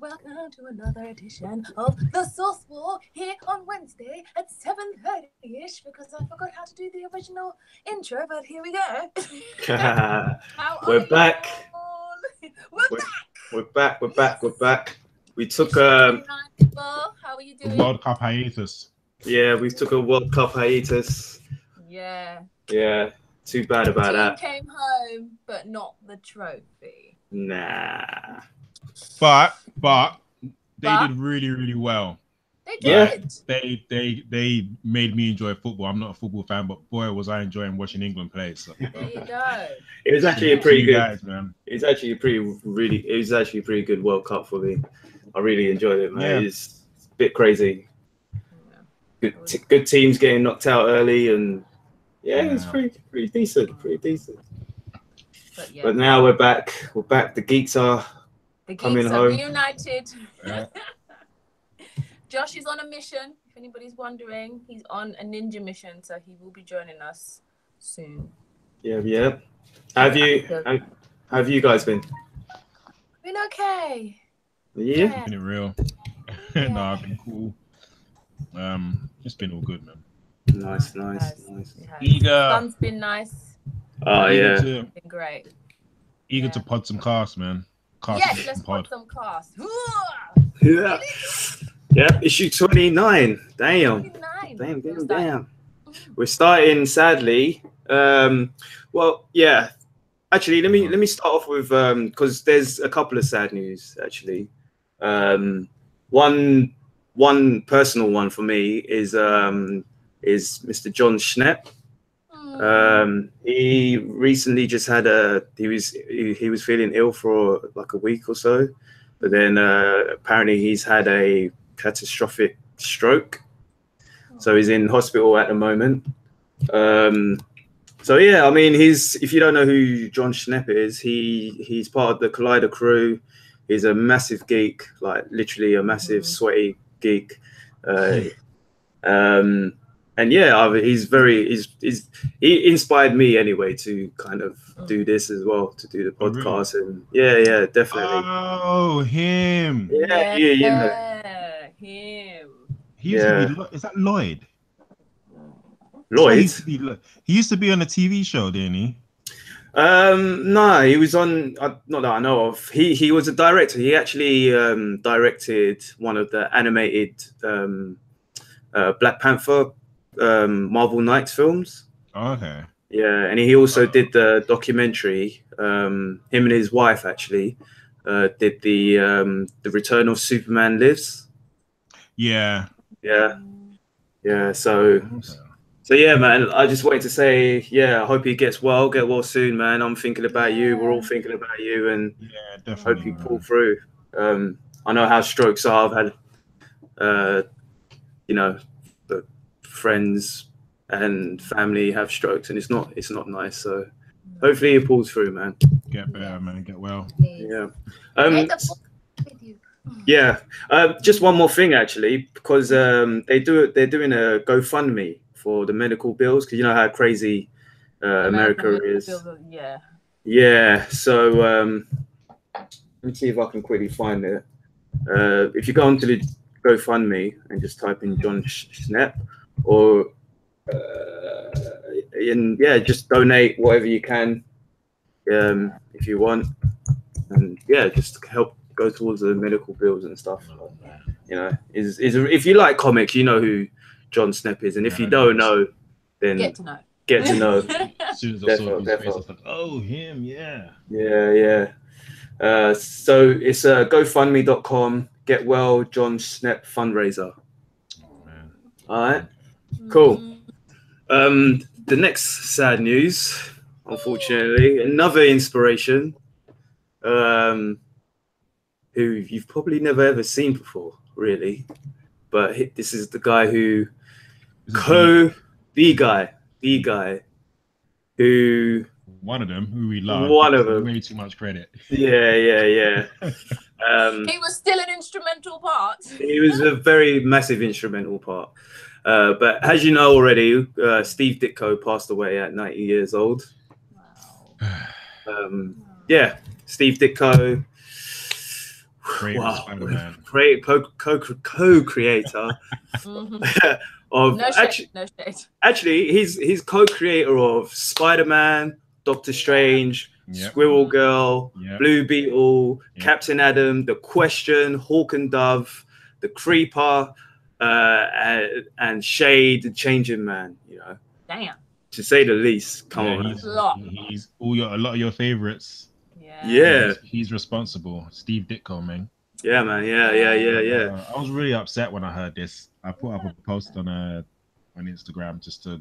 welcome to another edition of The Source Wall here on Wednesday at 7:30ish because I forgot how to do the original intro, but here we go. We're back. We're back. We took How are you doing? World Cup hiatus. Yeah, we took a World Cup hiatus. Yeah. Yeah, too bad about that. Came home, but not the trophy. Nah. But they did really well. They did. They made me enjoy football. I'm not a football fan, but boy was I enjoying watching England play. So. There you go. It was actually a pretty good. Guys, man. It was actually a pretty good World Cup for me. I really enjoyed it, man. Yeah. It's a bit crazy. Good teams getting knocked out early, and it's pretty decent. But now we're back. We're back. The Geeks are coming home. Reunited. Yeah. Josh is on a mission. If anybody's wondering, he's on a ninja mission, so he will be joining us soon. Yeah. Have you guys been? Been okay. Yeah. Been it real. No, I've been cool. It's been all good, man. Nice. Eager. Sun's been nice. Oh yeah. Been great. Eager to pod some casts, man. Yes, let's pod some casts. Yeah. Yeah, issue 29. Damn. 29. Damn. We're starting sadly. Well, yeah. Actually, let me start off with because there's a couple of sad news actually. One personal one for me is Mr. John Schnepp. He recently just had he was feeling ill for like a week or so, but then apparently he's had a catastrophic stroke, so he's in hospital at the moment. So yeah, I mean, if you don't know who John Schnepp is, he's part of the Collider crew. He's a massive geek, like literally a massive sweaty geek. And yeah, he inspired me anyway to kind of do this as well, to do the podcast. And yeah, definitely. Oh, him. Yeah. Him. He used to be. Is that Lloyd? Lloyd. He used to be on a TV show, didn't he? No, he was on. Not that I know of. He was a director. He actually directed one of the animated Black Panther Marvel Knights films. Okay. Yeah, and he also did the documentary. Him and his wife actually did the Return of Superman Lives. Yeah. So yeah, man. I just wanted to say, I hope he get well soon, man. I'm thinking about you. We're all thinking about you, and definitely. Hope you pull through. I know how strokes are. I've had, the friends and family have strokes, and it's not nice. So hopefully he pulls through, man. Get better, man. Get well. Yeah. Just one more thing, actually, because they're doing a GoFundMe for the medical bills, because you know how crazy America is. Yeah. So let me see if I can quickly find it. If you go onto the GoFundMe and just type in John Schnepp, or just donate whatever you can, if you want, and just help go towards the medical bills and stuff. You know, if you like comics, you know who John Schnepp is, and if you don't know, then get to know. As soon as I saw his face, I was like, oh, him, yeah. So it's GoFundMe.com. Get well, John Schnepp fundraiser. Oh, man. All right, cool. The next sad news, unfortunately, another inspiration, who you've probably never ever seen before, really, but this is the guy who, the guy who. One of them who we love. One of them. Way too much credit. Yeah. He was still an instrumental part. He was a very massive instrumental part. But as you know already, Steve Ditko passed away at 90 years old. Wow. Steve Ditko. creator of Spider-Man. Co-creator of No shade. No shade. Actually, he's co-creator of Spider-Man, Doctor Strange, Squirrel Girl, Blue Beetle, Captain Adam, The Question, Hawk and Dove, The Creeper, and Shade, the Changing Man. You know, damn. To say the least. Come on, he's a lot of your favorites. Yeah. He's responsible. Steve Ditko, man. Yeah, man. Yeah. I was really upset when I heard this. I put up a post on Instagram just to,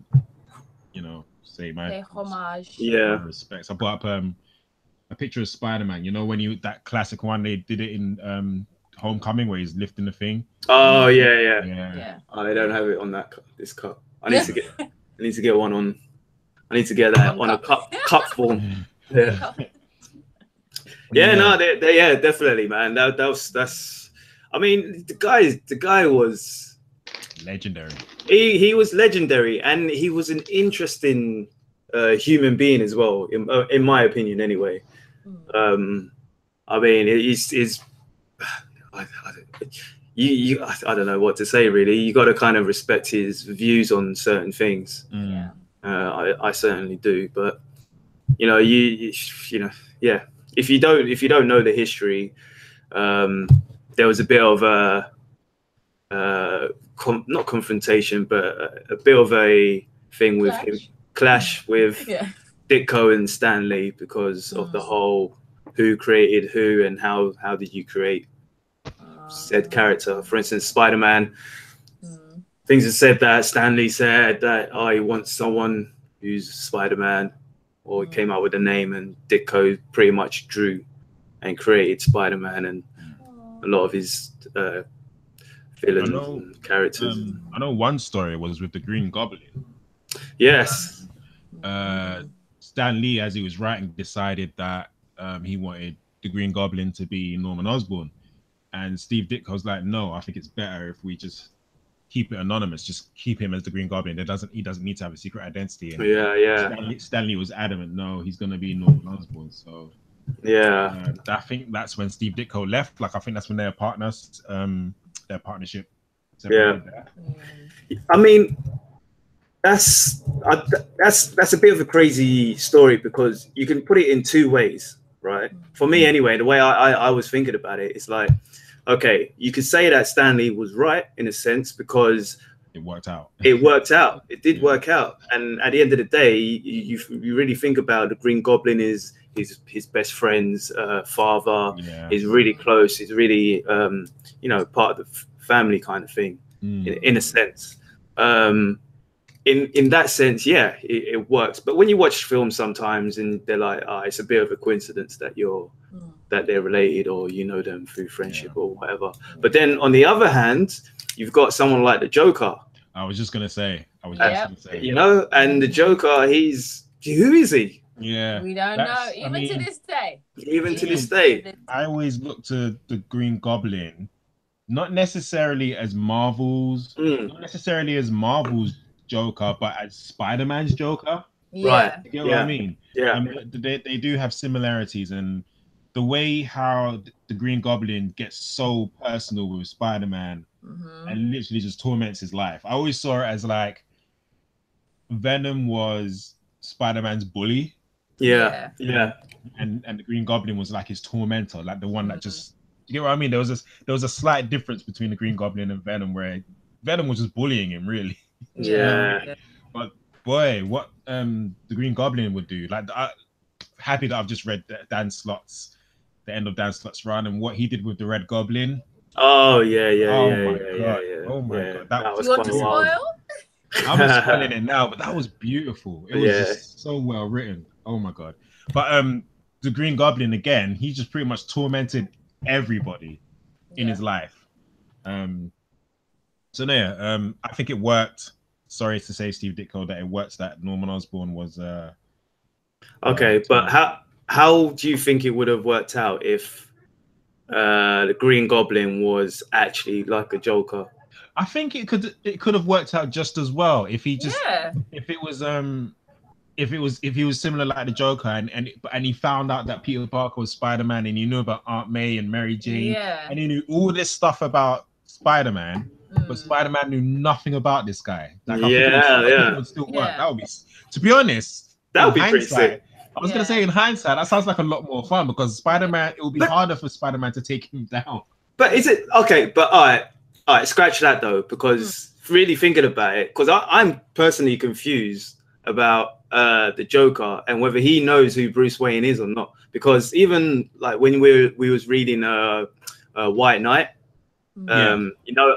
say my homage. Yeah. My respects. I put up a picture of Spider-Man. You know, when that classic one they did it in Homecoming where he's lifting the thing. Oh yeah. I don't have it on this cup. I need to get one on. I need to get that on a cup form. Yeah. Yeah, definitely, man. That's. I mean, the guy was legendary. He was legendary, and he was an interesting human being as well, in my opinion, anyway. I mean, I don't know what to say, really. You got to kind of respect his views on certain things. I certainly do, but if you don't know the history, there was a bit of not confrontation, but a bit of a thing with clash with Ditko and Stan Lee because of the whole who created who and how did you create said character. For instance, Spider-Man. Things are said that Stan Lee said that I want someone who's Spider-Man, or he came up with a name, and Ditko pretty much drew and created Spider-Man and a lot of his villains and characters. I know one story was with the Green Goblin. Yes. Stan Lee, as he was writing, decided that he wanted the Green Goblin to be Norman Osborn. And Steve Ditko's like, no, I think it's better if we just keep it anonymous. Just keep him as the Green Goblin. He doesn't need to have a secret identity. And Stan Lee was adamant, no, he's going to be Norman Osborn. So I think that's when Steve Ditko left. Like, I think that's when their partners, their partnership separated there. I mean, that's a bit of a crazy story because you can put it in two ways, right? For me, anyway, the way I was thinking about it, it's like, okay, you could say that Stan Lee was right in a sense because it worked out. It did work out. And at the end of the day, you really think about the Green Goblin is his best friend's father. He's really close. He's really part of the family kind of thing in a sense. In that sense, it works. But when you watch films sometimes and they're like, it's a bit of a coincidence that that they're related or you know them through friendship or whatever. But then on the other hand, you've got someone like the Joker. I was just gonna say. And the Joker, who is he? Yeah, we don't know. To this day. Even to this day. I always look to the Green Goblin, not necessarily as Marvel's Joker, but as Spider-Man's Joker. Right. You get what I mean? Yeah. They do have similarities, and the way how the Green Goblin gets so personal with Spider-Man and literally just torments his life. I always saw it as like Venom was Spider-Man's bully. Yeah. And the Green Goblin was like his tormentor, like the one that just, you get what I mean? There was a slight difference between the Green Goblin and Venom, where Venom was just bullying him, really. Yeah. But boy, what the Green Goblin would do, like happy that I've just read the end of Dan Slott's run and what he did with the Red Goblin. Oh my god, that was you want to spoil? I'm spoiling it now, but that was beautiful. It was just so well written. Oh my god. But the Green Goblin, again, he just pretty much tormented everybody in his life. I think it worked. Sorry to say, Steve Ditko, that it works that Norman Osborn was okay, but how do you think it would have worked out if the Green Goblin was actually like a Joker? I think it could have worked out just as well if he just if it was if he was similar like the Joker, and he found out that Peter Parker was Spider-Man, and he knew about Aunt May and Mary Jane, and he knew all this stuff about Spider-Man, but Spider-Man knew nothing about this guy. Like, I think it would still work. That would be, to be honest, that would be pretty sick. I was gonna say, in hindsight, that sounds like a lot more fun, because Spider-Man, it will be harder for Spider-Man to take him down. But is it okay? But all right, scratch that though, because really thinking about it, because I'm personally confused about the Joker and whether he knows who Bruce Wayne is or not. Because even like when we was reading White Knight, you know,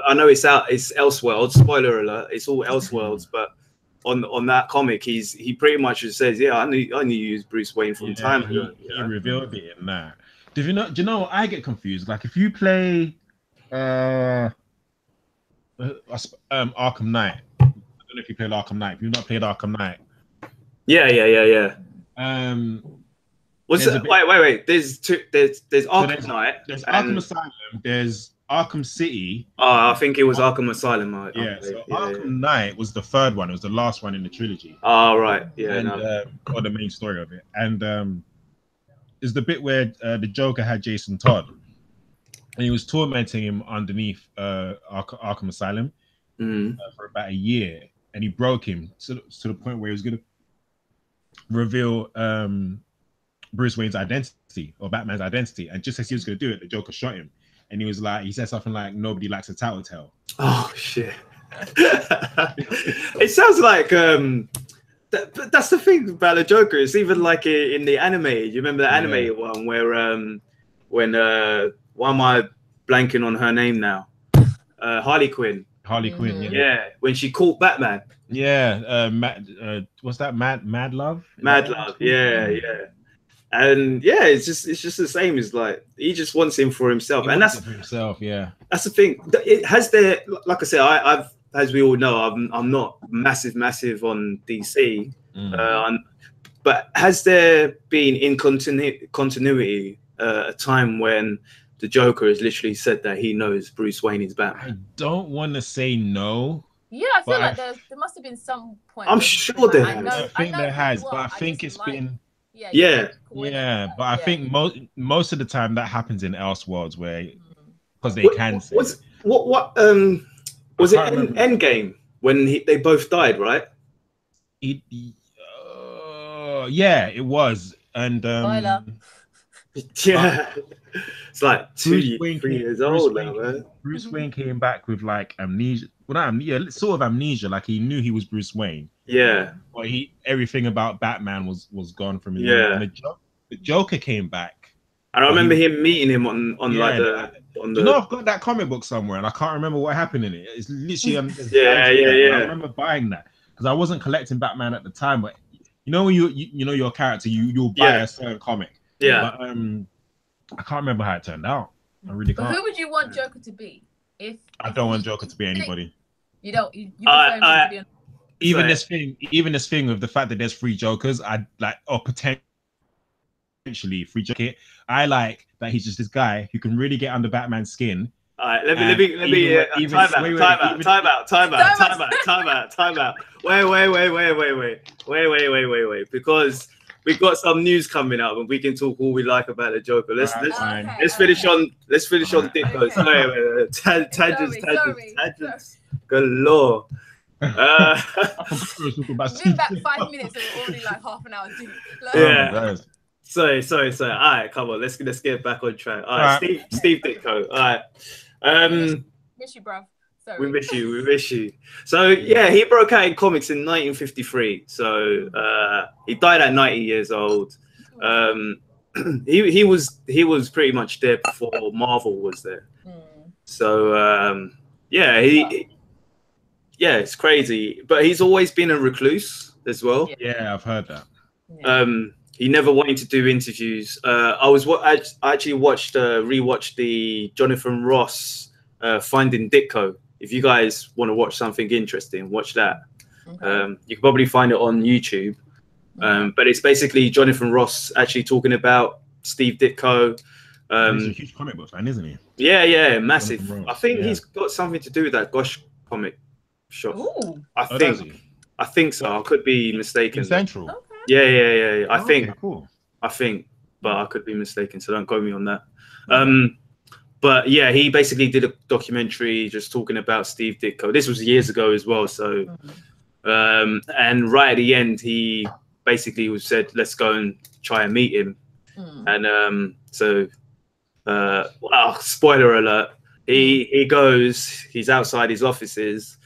I know it's Elseworlds. Spoiler alert, it's all Elseworlds, but on that comic, he pretty much just says, yeah, I knew you was Bruce Wayne from time ago. He revealed it in that. Do you know what I get confused? Like, if you play Arkham Knight, I don't know if you played Arkham Knight. If you've not played Arkham Knight, yeah. Wait. There's Arkham Knight. There's Arkham Asylum. There's Arkham City. Oh, I think it was Arkham Asylum. Arkham Knight was the third one. It was the last one in the trilogy. Oh, right. Yeah. And, or the main story of it. And is the bit where the Joker had Jason Todd, and he was tormenting him underneath Arkham Asylum for about a year, and he broke him to the point where he was going to reveal Bruce Wayne's identity, or Batman's identity, and just as he was going to do it, the Joker shot him, and he said something like, "Nobody likes a tattletale." Oh shit! It sounds like that's the thing about the Joker. It's even like in the anime. You remember the animated one where when why am I blanking on her name now? Harley Quinn. Yeah, when she caught Batman. Yeah, what's that? Mad Love. Mad Love. Yeah. And yeah, it's just the same. It's like he just wants him for himself, and that's for himself. Yeah, that's the thing. It has there, like I said, I've as we all know, I'm not massive on DC, but has there been in continuity a time when the Joker has literally said that he knows Bruce Wayne is Batman? I don't want to say no. Yeah, I feel like there must have been some point. I'm sure there has. I think there has, but I think it's been. Yeah, but I think most of the time that happens in Elseworlds, where because they can say. What was it Endgame when they both died, right? Yeah, it was, and yeah, it's like 3 years old now, man. Bruce Wayne came back with like amnesia. Well, not sort of amnesia. Like, he knew he was Bruce Wayne. Yeah, but everything about Batman was gone from him. Yeah, and the Joker came back. And I remember him meeting him on like the. You know, I've got that comic book somewhere, and I can't remember what happened in it. It's literally yeah. I remember buying that because I wasn't collecting Batman at the time, but you know, when you know your character, you'll buy a certain comic. Yeah. But I can't remember how it turned out. I really can't. But who would you want Joker to be? I don't want Joker to be anybody. You don't. You prefer him to be. Even this thing with the fact that there's 3 Jokers, I like, or potentially 3 Joker. I like that he's just this guy who can really get under Batman's skin. All right, let me time out. Wait. Because we've got some news coming up, and we can talk all we like about the Joker. Let's finish on Ditko. Sorry, tangents galore. We've been back 5 minutes and we're already like half an hour deep. Yeah. Sorry. All right, come on. Let's get back on track. All right, Steve Ditko. All right. Miss you, bro. Sorry. We miss you. So yeah, he broke out in comics in 1953. So he died at 90 years old. He was pretty much there before Marvel was there. So it's crazy. But he's always been a recluse as well. Yeah, I've heard that. He never wanted to do interviews. I actually rewatched the Jonathan Ross Finding Ditko. If you guys want to watch something interesting, watch that. Okay. You can probably find it on YouTube. But it's basically Jonathan Ross actually talking about Steve Ditko. He's a huge comic book fan, isn't he? Yeah, massive. I think he's got something to do with that Gosh comic shop. Ooh. I think so. I could be mistaken. In Central. Okay. Yeah. I think, okay, cool. But I could be mistaken, so don't quote me on that. But yeah, he basically did a documentary just talking about Steve Ditko. This was years ago as well. So, and right at the end, he basically said, "Let's go and try and meet him." And wow, spoiler alert. He goes. He's outside his offices.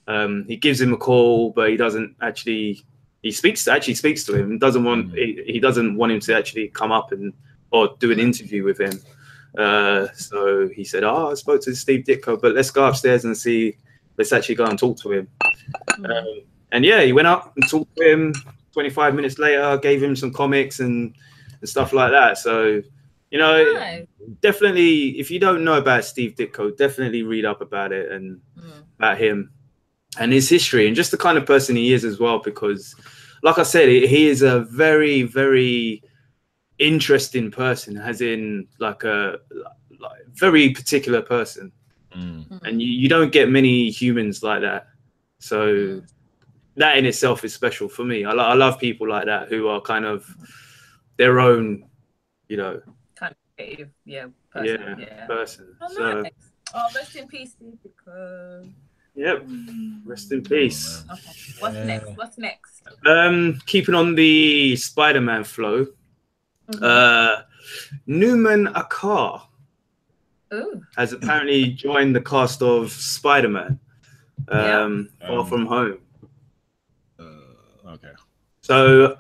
He gives him a call, but he doesn't actually. He speaks to him. Doesn't want. He doesn't want him to actually come up or do an interview with him. So he said, "Oh, I spoke to Steve Ditko, but let's go upstairs and see. Let's actually go and talk to him." And yeah, he went up and talked to him. 25 minutes later, gave him some comics and stuff like that. So, you know, definitely, if you don't know about Steve Ditko, definitely read up about it and about him and his history and just the kind of person he is as well. Because, like I said, he is a very, very interesting person, as in like a very particular person. And you don't get many humans like that. So that in itself is special for me. I love people like that who are kind of their own, you know, kind of person. Oh, so nice. Oh, rest in peace, Steve Ditko. Yep, rest in peace. Okay. What's next? Keeping on the Spider-Man flow, Numan Acar has apparently joined the cast of Spider-Man Far From Home. Okay. So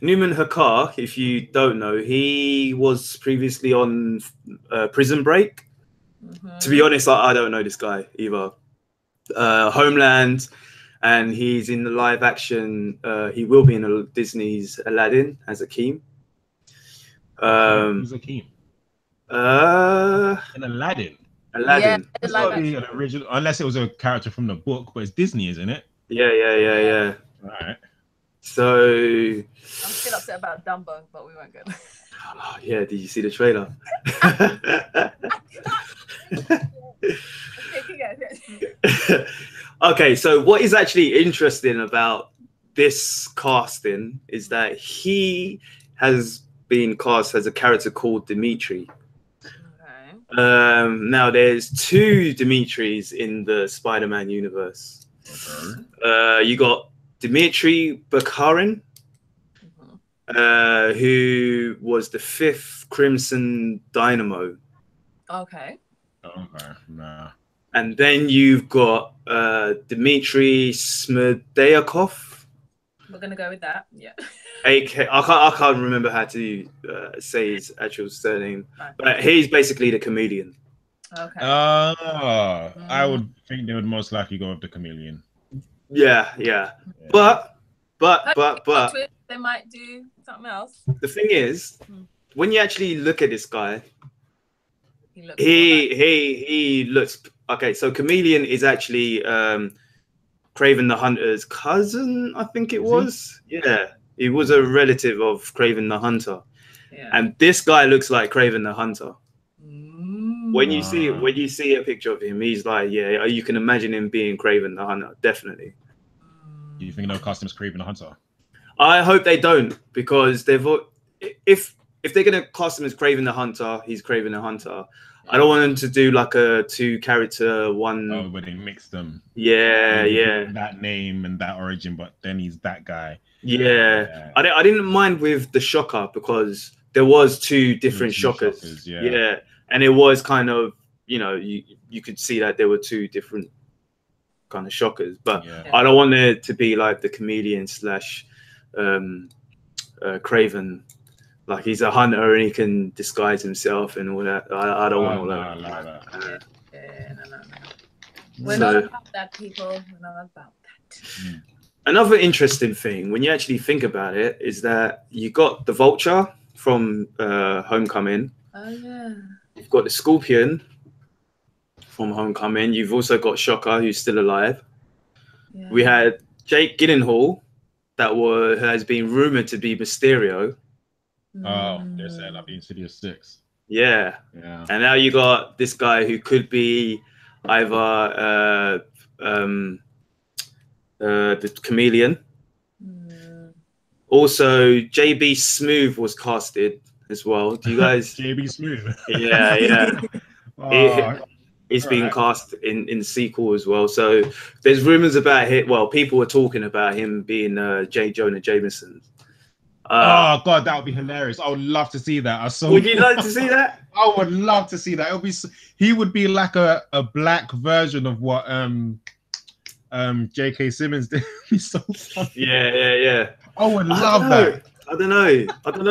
Numan Acar, if you don't know, he was previously on Prison Break. To be honest, I don't know this guy either. Homeland, and he's in the live action. He will be in Disney's Aladdin as Akeem. Who's Akeem? In Aladdin. Yeah, it's got to be an original, unless it was a character from the book, but it's Disney, isn't it? Yeah. All right. So I'm still upset about Dumbo, but we won't go there. Oh, yeah, did you see the trailer? Okay, so what is actually interesting about this casting is that he has been cast as a character called Dimitri. Now there's two Dimitris in the Spider-Man universe. You got Dimitri Bukharin, who was the 5th Crimson Dynamo. Okay. Nah. And then you've got Dmitry Smerdeyakov. We're gonna go with that. Yeah. I can't remember how to say his actual surname, but he's basically the chameleon. Okay. I would think they would most likely go with the chameleon. Yeah. But they might do something else. The thing is, when you actually look at this guy, he looks okay. So Chameleon is actually Kraven the Hunter's cousin, I think it was. Yeah, he was a relative of Kraven the Hunter, and this guy looks like Kraven the Hunter. When you see a picture of him, he's like, yeah, you can imagine him being Kraven the Hunter, definitely. You think they'll cast him as Kraven the Hunter? I hope they don't, because if they're gonna cast him as Kraven the Hunter, he's Kraven the Hunter. I don't want them to do like a 2-character one. Oh, where they mix them. Yeah. That name and that origin, but then he's that guy. Yeah. I didn't mind with the Shocker because there was 2 different Shockers. Yeah. And it was kind of, you know, you could see that there were 2 different kind of Shockers, but I don't want it to be like the Chameleon / Kraven. Like he's a hunter and he can disguise himself and all that. I don't want all that. No. We're not about that, people. We're not about that. Another interesting thing, when you actually think about it, is that you got the Vulture from Homecoming. Oh yeah. You've got the Scorpion from Homecoming. You've also got Shocker, who's still alive. Yeah. We had Jake Gyllenhaal, that has been rumored to be Mysterio. Oh, they're saying like the Insidious 6. Yeah. And now you got this guy who could be either the Chameleon Also, JB Smooth was casted as well. Do you guys? JB Smooth. Yeah, yeah. Oh, He's being cast in the sequel as well. So there's rumors about him. Well, people were talking about him being J. Jonah Jameson. Oh God, that would be hilarious. I would love to see that. Would you like to see that? I would love to see that. It'll be. He would be like a black version of what J.K. Simmons did. Be so funny. Yeah. I would love that. I don't know,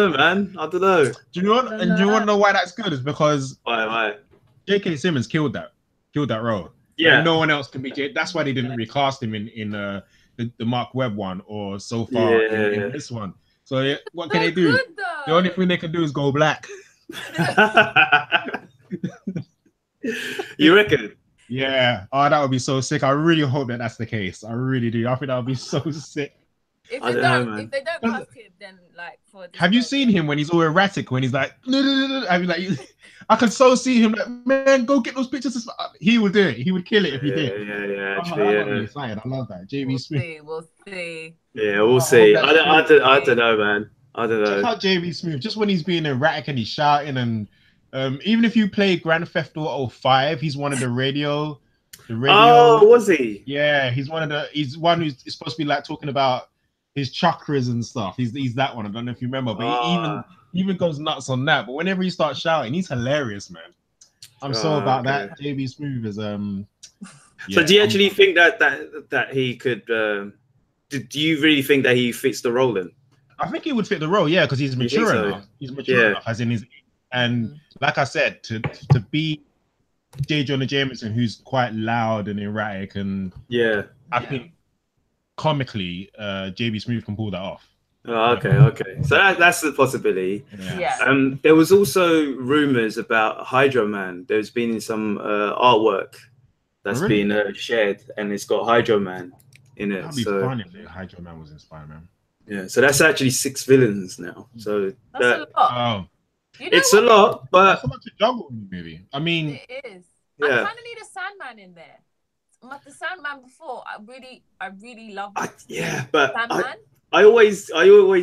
man. I don't know. Do you know what? And do you want to know why that's good? Is because why? J.K. Simmons killed that role. Yeah. Like, no one else can be. That's why they didn't recast him in the Mark Webb one or so far in this one. So what can they do? The only thing they can do is go black. You reckon? Yeah. Oh, that would be so sick. I really hope that that's the case. I really do. I think that would be so sick. If they don't cast him, then like for. Have you seen him when he's all erratic? When he's like, I mean, like, I can so see him like, man, go get those pictures. He would do it. He would kill it if he did. Yeah. Actually, I love that. JB Smooth. We'll see. Yeah, we'll see. I don't know, man. I don't know. Check out JB Smooth. Just when he's being erratic and he's shouting, and even if you play Grand Theft Auto 5, he's one of the radio. Oh, was he? Yeah, he's one who's supposed to be like talking about his chakras and stuff. He's that one. I don't know if you remember, but he even goes nuts on that. But whenever he starts shouting, he's hilarious, man. I'm so about that. JB Smooth is So do you actually think that he could? Do you really think that he fits the role then? I think he would fit the role, yeah, because he's mature enough. He's mature enough, as in his, and like I said, to be J. Jonah Jameson, who's quite loud and erratic, and I think comically, JB Smooth can pull that off. Oh, okay. So that's the possibility. Yeah. There was also rumors about Hydro Man. There's been some artwork that's been shared, and it's got Hydro Man in it. That'd be fun if Hydro Man was in Spider-Man. Yeah, so that's actually 6 villains now. So that's a lot. It's a lot, but so much to juggle in the movie. I mean, it is. I kind of need a Sandman in there. The Sandman before, I really loved it. But Sandman. I always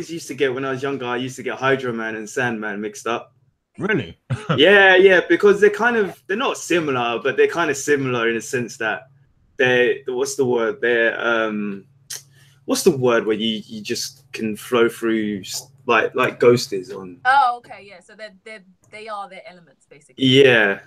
used to get, when I was younger, I used to get Hydro Man and Sandman mixed up. Really? yeah, because they're not similar, but they're kind of similar in the sense that what's the word where you just can flow through like Ghost is on. Oh, okay, yeah. So they are their elements basically. Yeah.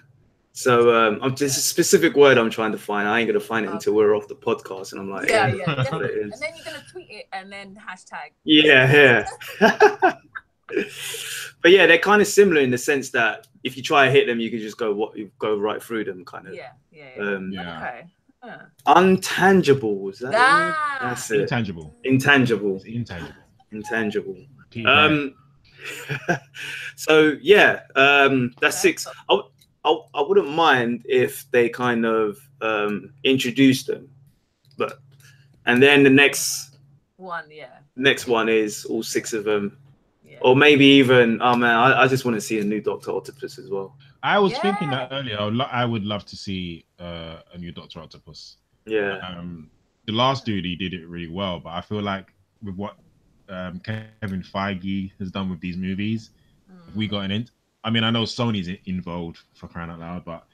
So there's a specific word I'm trying to find. I ain't gonna find it until we're off the podcast, and I'm like, yeah, definitely. And then you're gonna tweet it and then hashtag. Yeah. But yeah, they're kind of similar in the sense that if you try to hit them, you can just go right through them, kind of. Yeah. Okay. Untangible, was that? That's it. Intangible. So yeah, that's 6. I wouldn't mind if they kind of introduced them, and then the next one is all 6 of them, or maybe even I just want to see a new Dr. Octopus as well. I was thinking that earlier. I would love to see a new Dr. Octopus. Yeah. The last dude, he did it really well, but I feel like with what Kevin Feige has done with these movies, if we got an in. I mean, I know Sony's involved, for crying out loud, but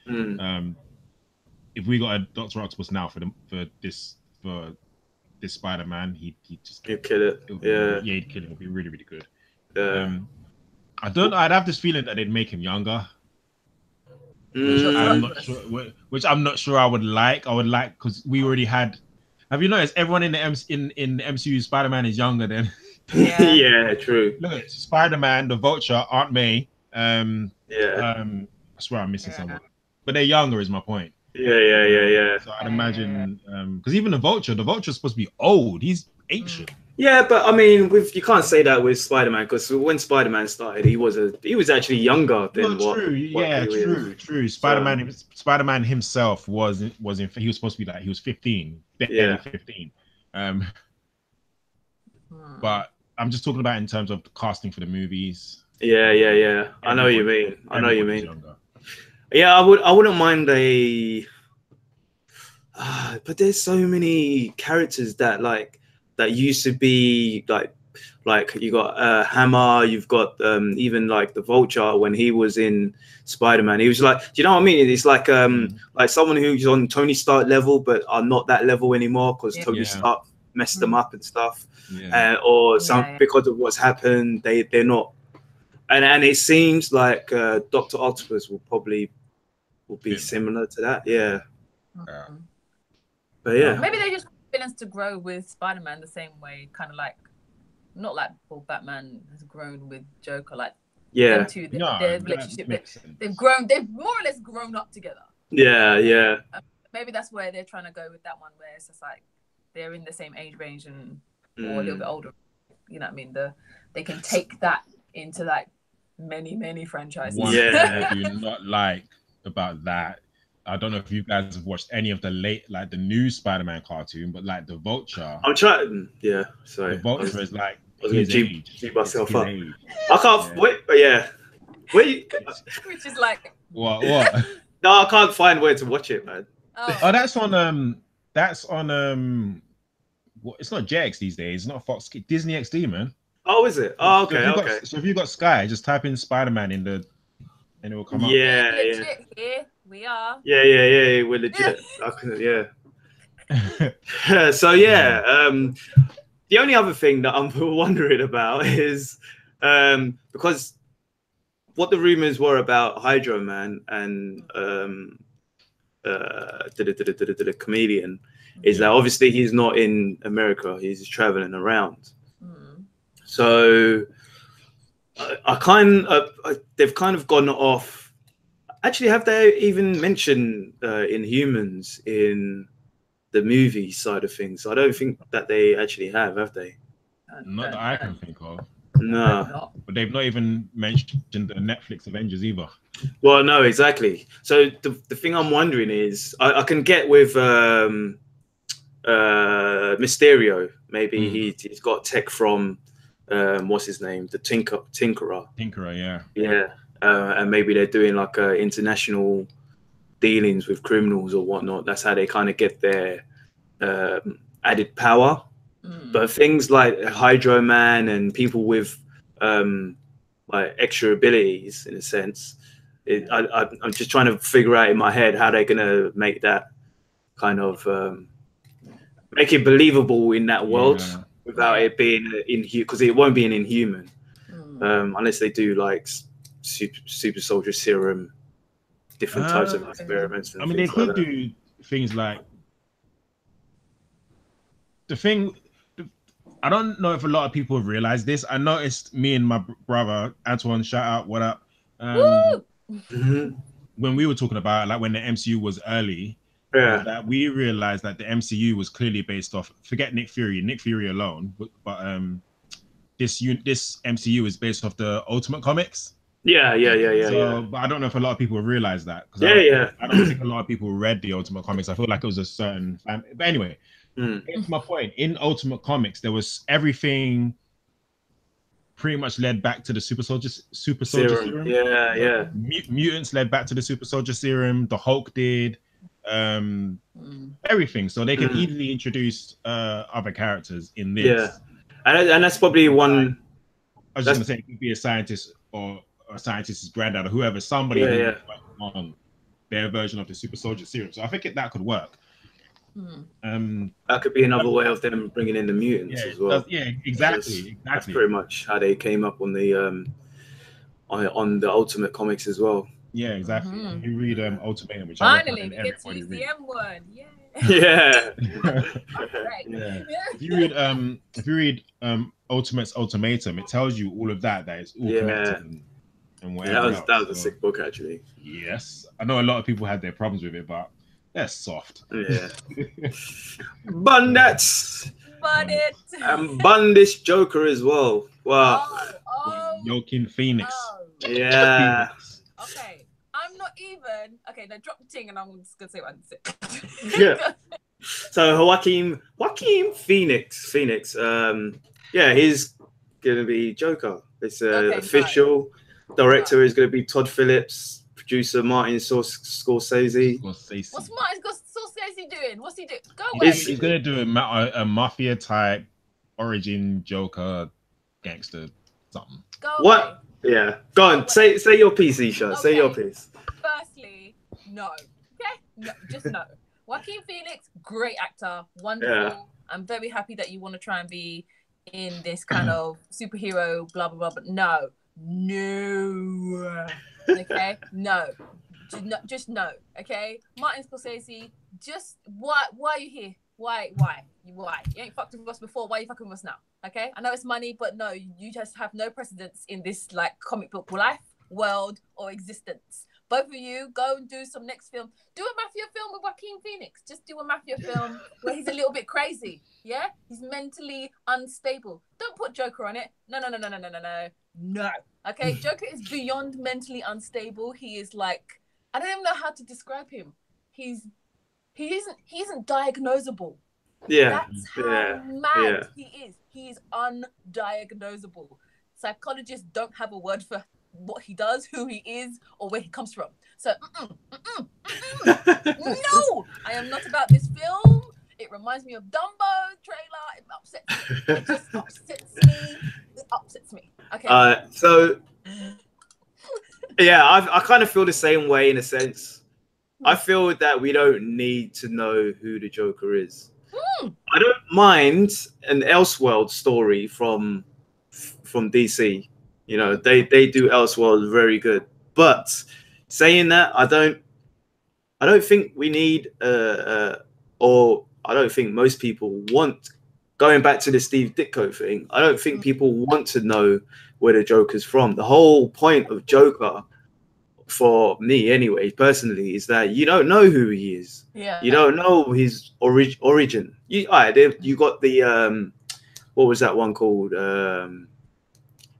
if we got a Dr. Octopus now for this Spider-Man, he'd kill it. He'd kill it. It'd be really, really good. I'd have this feeling that they'd make him younger. Which I'm not sure I would like. I would like, because we already had. Have you noticed everyone in the MCU Spider-Man is younger than? Yeah, true. Look, Spider-Man, the Vulture, Aunt May. I swear I'm missing someone, but they're younger. Is my point. Yeah. So I'd imagine, because even the Vulture's supposed to be old. He's ancient. Yeah, but I mean, you can't say that with Spider-Man, because when Spider-Man started, he was actually younger than True. Spider-Man himself he was supposed to be like, he was 15, barely 15. But I'm just talking about in terms of the casting for the movies. Yeah. I know what you mean. Yeah, I wouldn't mind but there's so many characters that used to be like like you got Hammer, you've got even like the Vulture when he was in Spider-Man. He was like, do you know what I mean? It's like someone who's on Tony Stark level but are not that level anymore because Tony Stark messed them up and stuff, or because of what's happened, they're not. And it seems like Dr. Octopus will be similar to that. Yeah. But yeah. Maybe they just want villains to grow with Spider-Man the same way, kind of like, not like Batman has grown with Joker, like them two, their relationship, they've more or less grown up together. Yeah. Maybe that's where they're trying to go with that one, where it's just like they're in the same age range or a little bit older. You know what I mean? They can take that into like many franchises. One thing I do not like about that, I don't know if you guys have watched any of the the new Spider-Man cartoon, but like the Vulture. I'm trying. Yeah, sorry. The Vulture is like G myself up. I can't wait. But yeah, wait. Which is like what? No, I can't find where to watch it, man. Oh, that's on it's not JX these days. It's not Fox. Disney XD, man. Oh, is it? Oh, okay. So if you got Sky, just type in Spider-Man and it will come up. Yeah. Here we are. Yeah. We're legit. So the only other thing that I'm wondering about is because what the rumors were about Hydro Man and the comedian is that obviously he's not in America, he's traveling around. So they've kind of gone off. Actually, have they even mentioned Inhumans in the movie side of things? I don't think that they actually have they? Not that I can think of. No. But they've not even mentioned the Netflix Avengers either. Well, no, exactly. So the thing I'm wondering is, I can get with Mysterio. Maybe he's got tech from what's his name, the Tinkerer, and maybe they're doing like international dealings with criminals or whatnot. That's how they kind of get their added power. But things like Hydro Man and people with like extra abilities, in a sense, I'm just trying to figure out in my head how they're gonna make that kind of make it believable in that world. Without it being because it won't be an Inhuman unless they do like super soldier serum, different types of experiments. I mean, they could do things like I don't know if a lot of people have realized this. I noticed me and my brother Antoine, shout out, what up? When we were talking about like when the MCU was early. That we realized that the MCU was clearly based off. Forget Nick Fury alone, but this MCU is based off the Ultimate Comics. Yeah. But I don't know if a lot of people realize that. I don't think a lot of people read the Ultimate Comics. I feel like it was a certain. But anyway, it's my point. In Ultimate Comics, there was everything pretty much led back to the super soldier serum. Yeah. Mutants led back to the super soldier serum. The Hulk did. Everything, so they can easily introduce other characters in this. And that's probably one. I was just gonna say it could be a scientist or a scientist's granddad or whoever, somebody on their version of the super soldier serum. So I think that could work. That could be another way of them bringing in the mutants as well. Exactly. That's pretty much how they came up on the Ultimate Comics as well. Yeah, exactly. You read Ultimatum, which finally we get to use the M word. Yeah. If you read Ultimate's Ultimatum, it tells you all of that it's all connected and whatever. That was a sick book, actually. Yes, I know a lot of people had their problems with it, but they're soft. Yeah. Bandits. And Bandit's Joker as well. Wow. Joaquin Phoenix. Yeah. Okay, I'm not even. Okay, now drop the thing, and I'm just gonna say what I said. Yeah. So Joaquin Phoenix. He's gonna be Joker. It's official. Director is gonna be Todd Phillips. Producer Martin Scorsese. What's Martin Scorsese doing? What's he doing? Go away. He's gonna do a mafia type origin Joker gangster something. Go what? away. Yeah, go on. Say your piece, Isha. Say your piece. Firstly, no. Okay, no, just no. Joaquin Phoenix, great actor, wonderful. Yeah. I'm very happy that you want to try and be in this kind of superhero, blah blah blah. But no. Okay, no. Just no. Okay, Martin Scorsese. Just why are you here? Why? You ain't fucked with us before. Why are you fucking with us now? Okay, I know it's money, but no, you just have no precedence in this like comic book life, world, or existence. Both of you go and do some next film. Do a mafia film with Joaquin Phoenix. Just do a mafia film where he's a little bit crazy. Yeah, he's mentally unstable. Don't put Joker on it. No. Okay, Joker is beyond mentally unstable. He is like, I don't even know how to describe him. He isn't diagnosable. Yeah, that's how mad he is. He is undiagnosable. Psychologists don't have a word for what he does, who he is, or where he comes from. So, no, I am not about this film. It reminds me of Dumbo trailer. It upsets me. It just upsets me. It upsets me. Okay. So, yeah, I kind of feel the same way in a sense. I feel that we don't need to know who the Joker is. I don't mind an Elseworld story from DC. You know, they do Elseworld very good. But saying that, I don't think we need or I don't think most people want, going back to the Steve Ditko thing, I don't think people want to know where the Joker's from. The whole point of Joker, for me anyway, personally, is that you don't know who he is. Yeah. You don't know his origin. You got the what was that one called?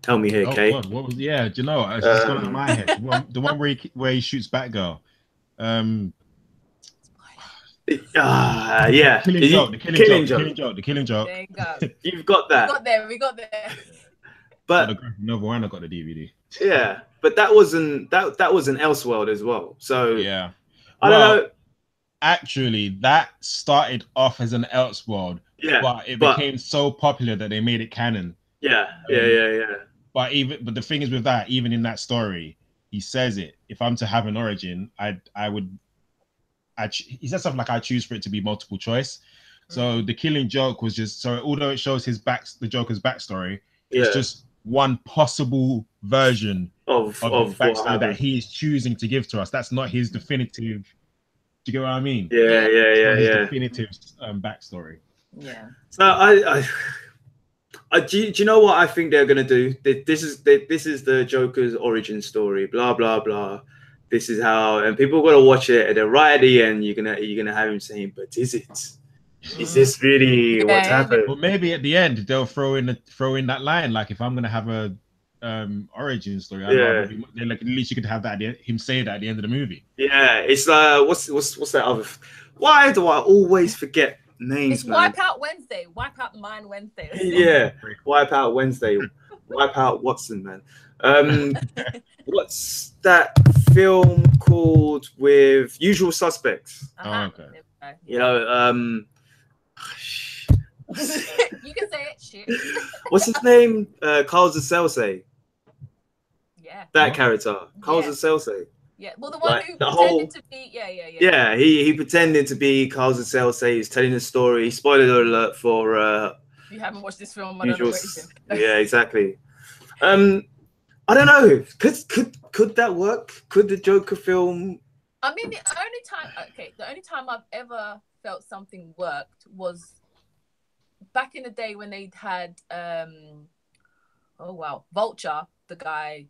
Tell me here, Kay. What was? Yeah, do you know? It's just gone out of my head. The one where he shoots Batgirl. Yeah. The Killing Joke. There you go. You've got that. We got there. But the graphic novel, and I got the DVD. Yeah, but that was an Elseworld as well. So yeah, I don't know. Actually, that started off as an Elseworld. Yeah, but it became so popular that they made it canon. Yeah. But the thing is with that, even in that story, he says it. If I'm to have an origin, he said something like I choose for it to be multiple choice. So the Killing Joke was just, so although it shows the Joker's backstory, it's just one possible version of backstory that he is choosing to give to us. That's not his definitive. Do you get what I mean? Yeah. His definitive backstory. Yeah. So do you know what I think they're gonna do? This is the Joker's origin story. Blah blah blah. This is how, and people are gonna watch it, and then right at the end, you're gonna have him saying, "But is it? Is this really what's happened?" Well, maybe at the end they'll throw in that line, like, if I'm gonna have a origin story, like, at least you could have that him say that at the end of the movie. Yeah, it's what's that other? Why do I always forget names? It's Wipeout Wednesday. Wipeout Mind Wednesday. Yeah, Wipeout Wednesday. Wipeout Watson, man. What's that film called with Usual Suspects? Okay. You know, you can say it. Shit. What's his name? Carl Zelsey. Yeah. That character, Carl Zelsey. Yeah. Well, the one who pretended to be. Yeah. He pretended to be Carl Zelsey. He's telling the story. Spoiler alert for. If you haven't watched this film, I don't know what yeah, exactly. I don't know. Could that work? Could the Joker film? I mean, the only time I've ever felt something worked was back in the day when they had Vulture, the guy.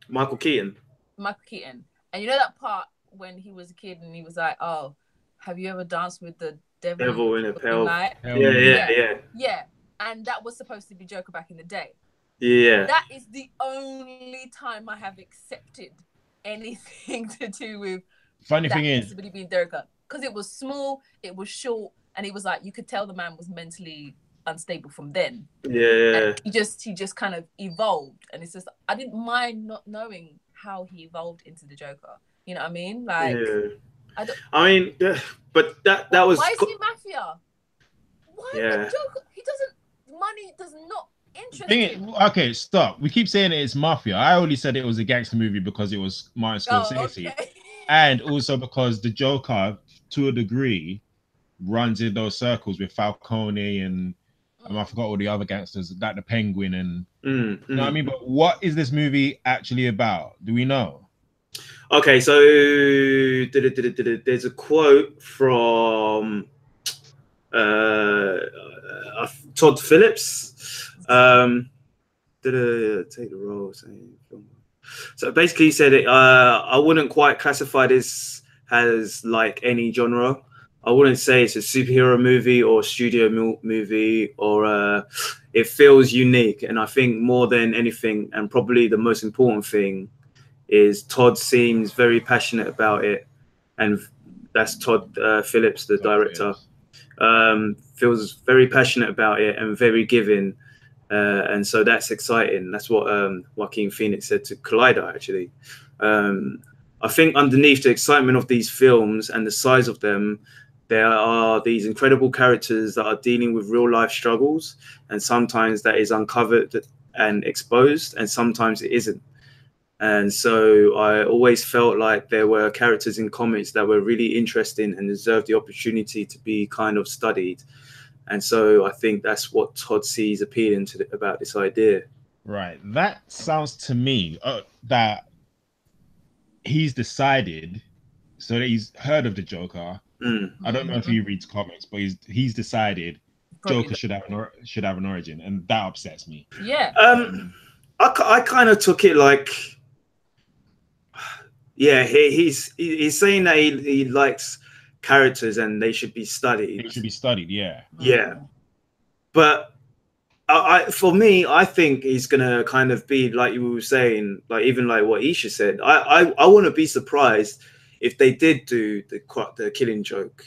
Michael Keaton. And you know that part when he was a kid and he was like, "Oh, have you ever danced with the devil in a pale?" Yeah. And that was supposed to be Joker back in the day. Yeah. That is the only time I have accepted anything to do with. Funny thing is, being Joker, because it was small, it was short, and it was like you could tell the man was mentally unstable from then. Yeah. And he just kind of evolved, and it's just I didn't mind not knowing how he evolved into the Joker. You know what I mean? Like, I mean, but that was. Why is he mafia? Why the Joker? He doesn't. money does not interest him. Okay, stop. We keep saying it's mafia. I only said it was a gangster movie because it was Martin Scorsese, okay. And also because the Joker, to a degree, runs in those circles with Falcone and I forgot all the other gangsters, like the Penguin and you know what I mean. But what is this movie actually about? Do we know? Okay, so there's a quote from Todd Phillips. Take the role. So basically, he said it. I wouldn't quite classify this as like any genre. I wouldn't say it's a superhero movie or studio movie, or it feels unique. And I think more than anything, and probably the most important thing, is Todd seems very passionate about it, and that's Todd Phillips, the director. Feels very passionate about it and very giving, and so that's exciting. That's what Joaquin Phoenix said to Collider, actually. I think underneath the excitement of these films and the size of them, there are these incredible characters that are dealing with real life struggles, and sometimes that is uncovered and exposed, and sometimes it isn't. And so I always felt like there were characters in comics that were really interesting and deserved the opportunity to be kind of studied. And so I think that's what Todd sees appealing to about this idea. Right. That sounds to me that he's decided, so that he's heard of the Joker. I don't know if he reads comics, but he's decided probably Joker should have an origin, and that upsets me. Yeah. I kind of took it like, yeah, he's saying that he likes characters and they should be studied. They should be studied, yeah. Yeah. But for me, I think he's gonna kind of be like you were saying, like even like what Isha said. I wouldn't be surprised if they did do the Killing Joke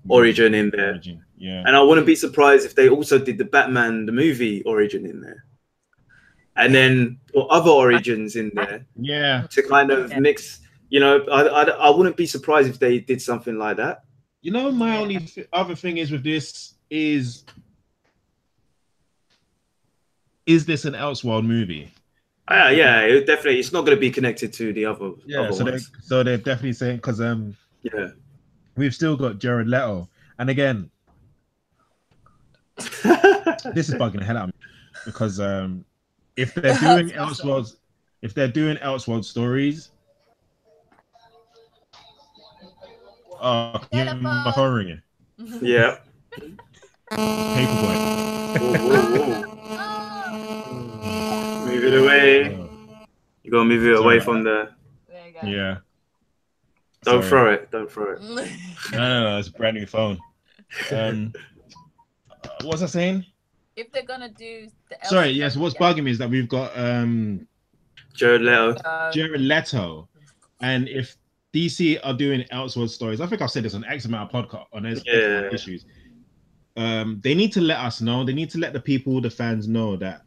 origin in there. Origin, yeah. And I wouldn't be surprised if they also did the Batman the movie origin in there. And then or other origins in there. Yeah. To kind of mix, you know, I wouldn't be surprised if they did something like that. You know, my only other thing is with this is this an Elseworld movie? Yeah, it definitely. It's not going to be connected to the other. Yeah, so they're definitely saying because yeah, we've still got Jared Leto, and again, this is bugging the hell out of me because if they're doing Elseworld stories, my phone ringing. Yeah. Paperboy. Move it away. You gotta move it away from the. There you go. Yeah. Don't throw it. Don't throw it. No, it's a brand new phone. What was I saying? If they're gonna do the yes. What's bugging me is that we've got Jared Leto. Leto, and if DC are doing Elseworld stories, I think I've said this on X amount of podcast on issues. They need to let us know. They need to let the people, the fans, know that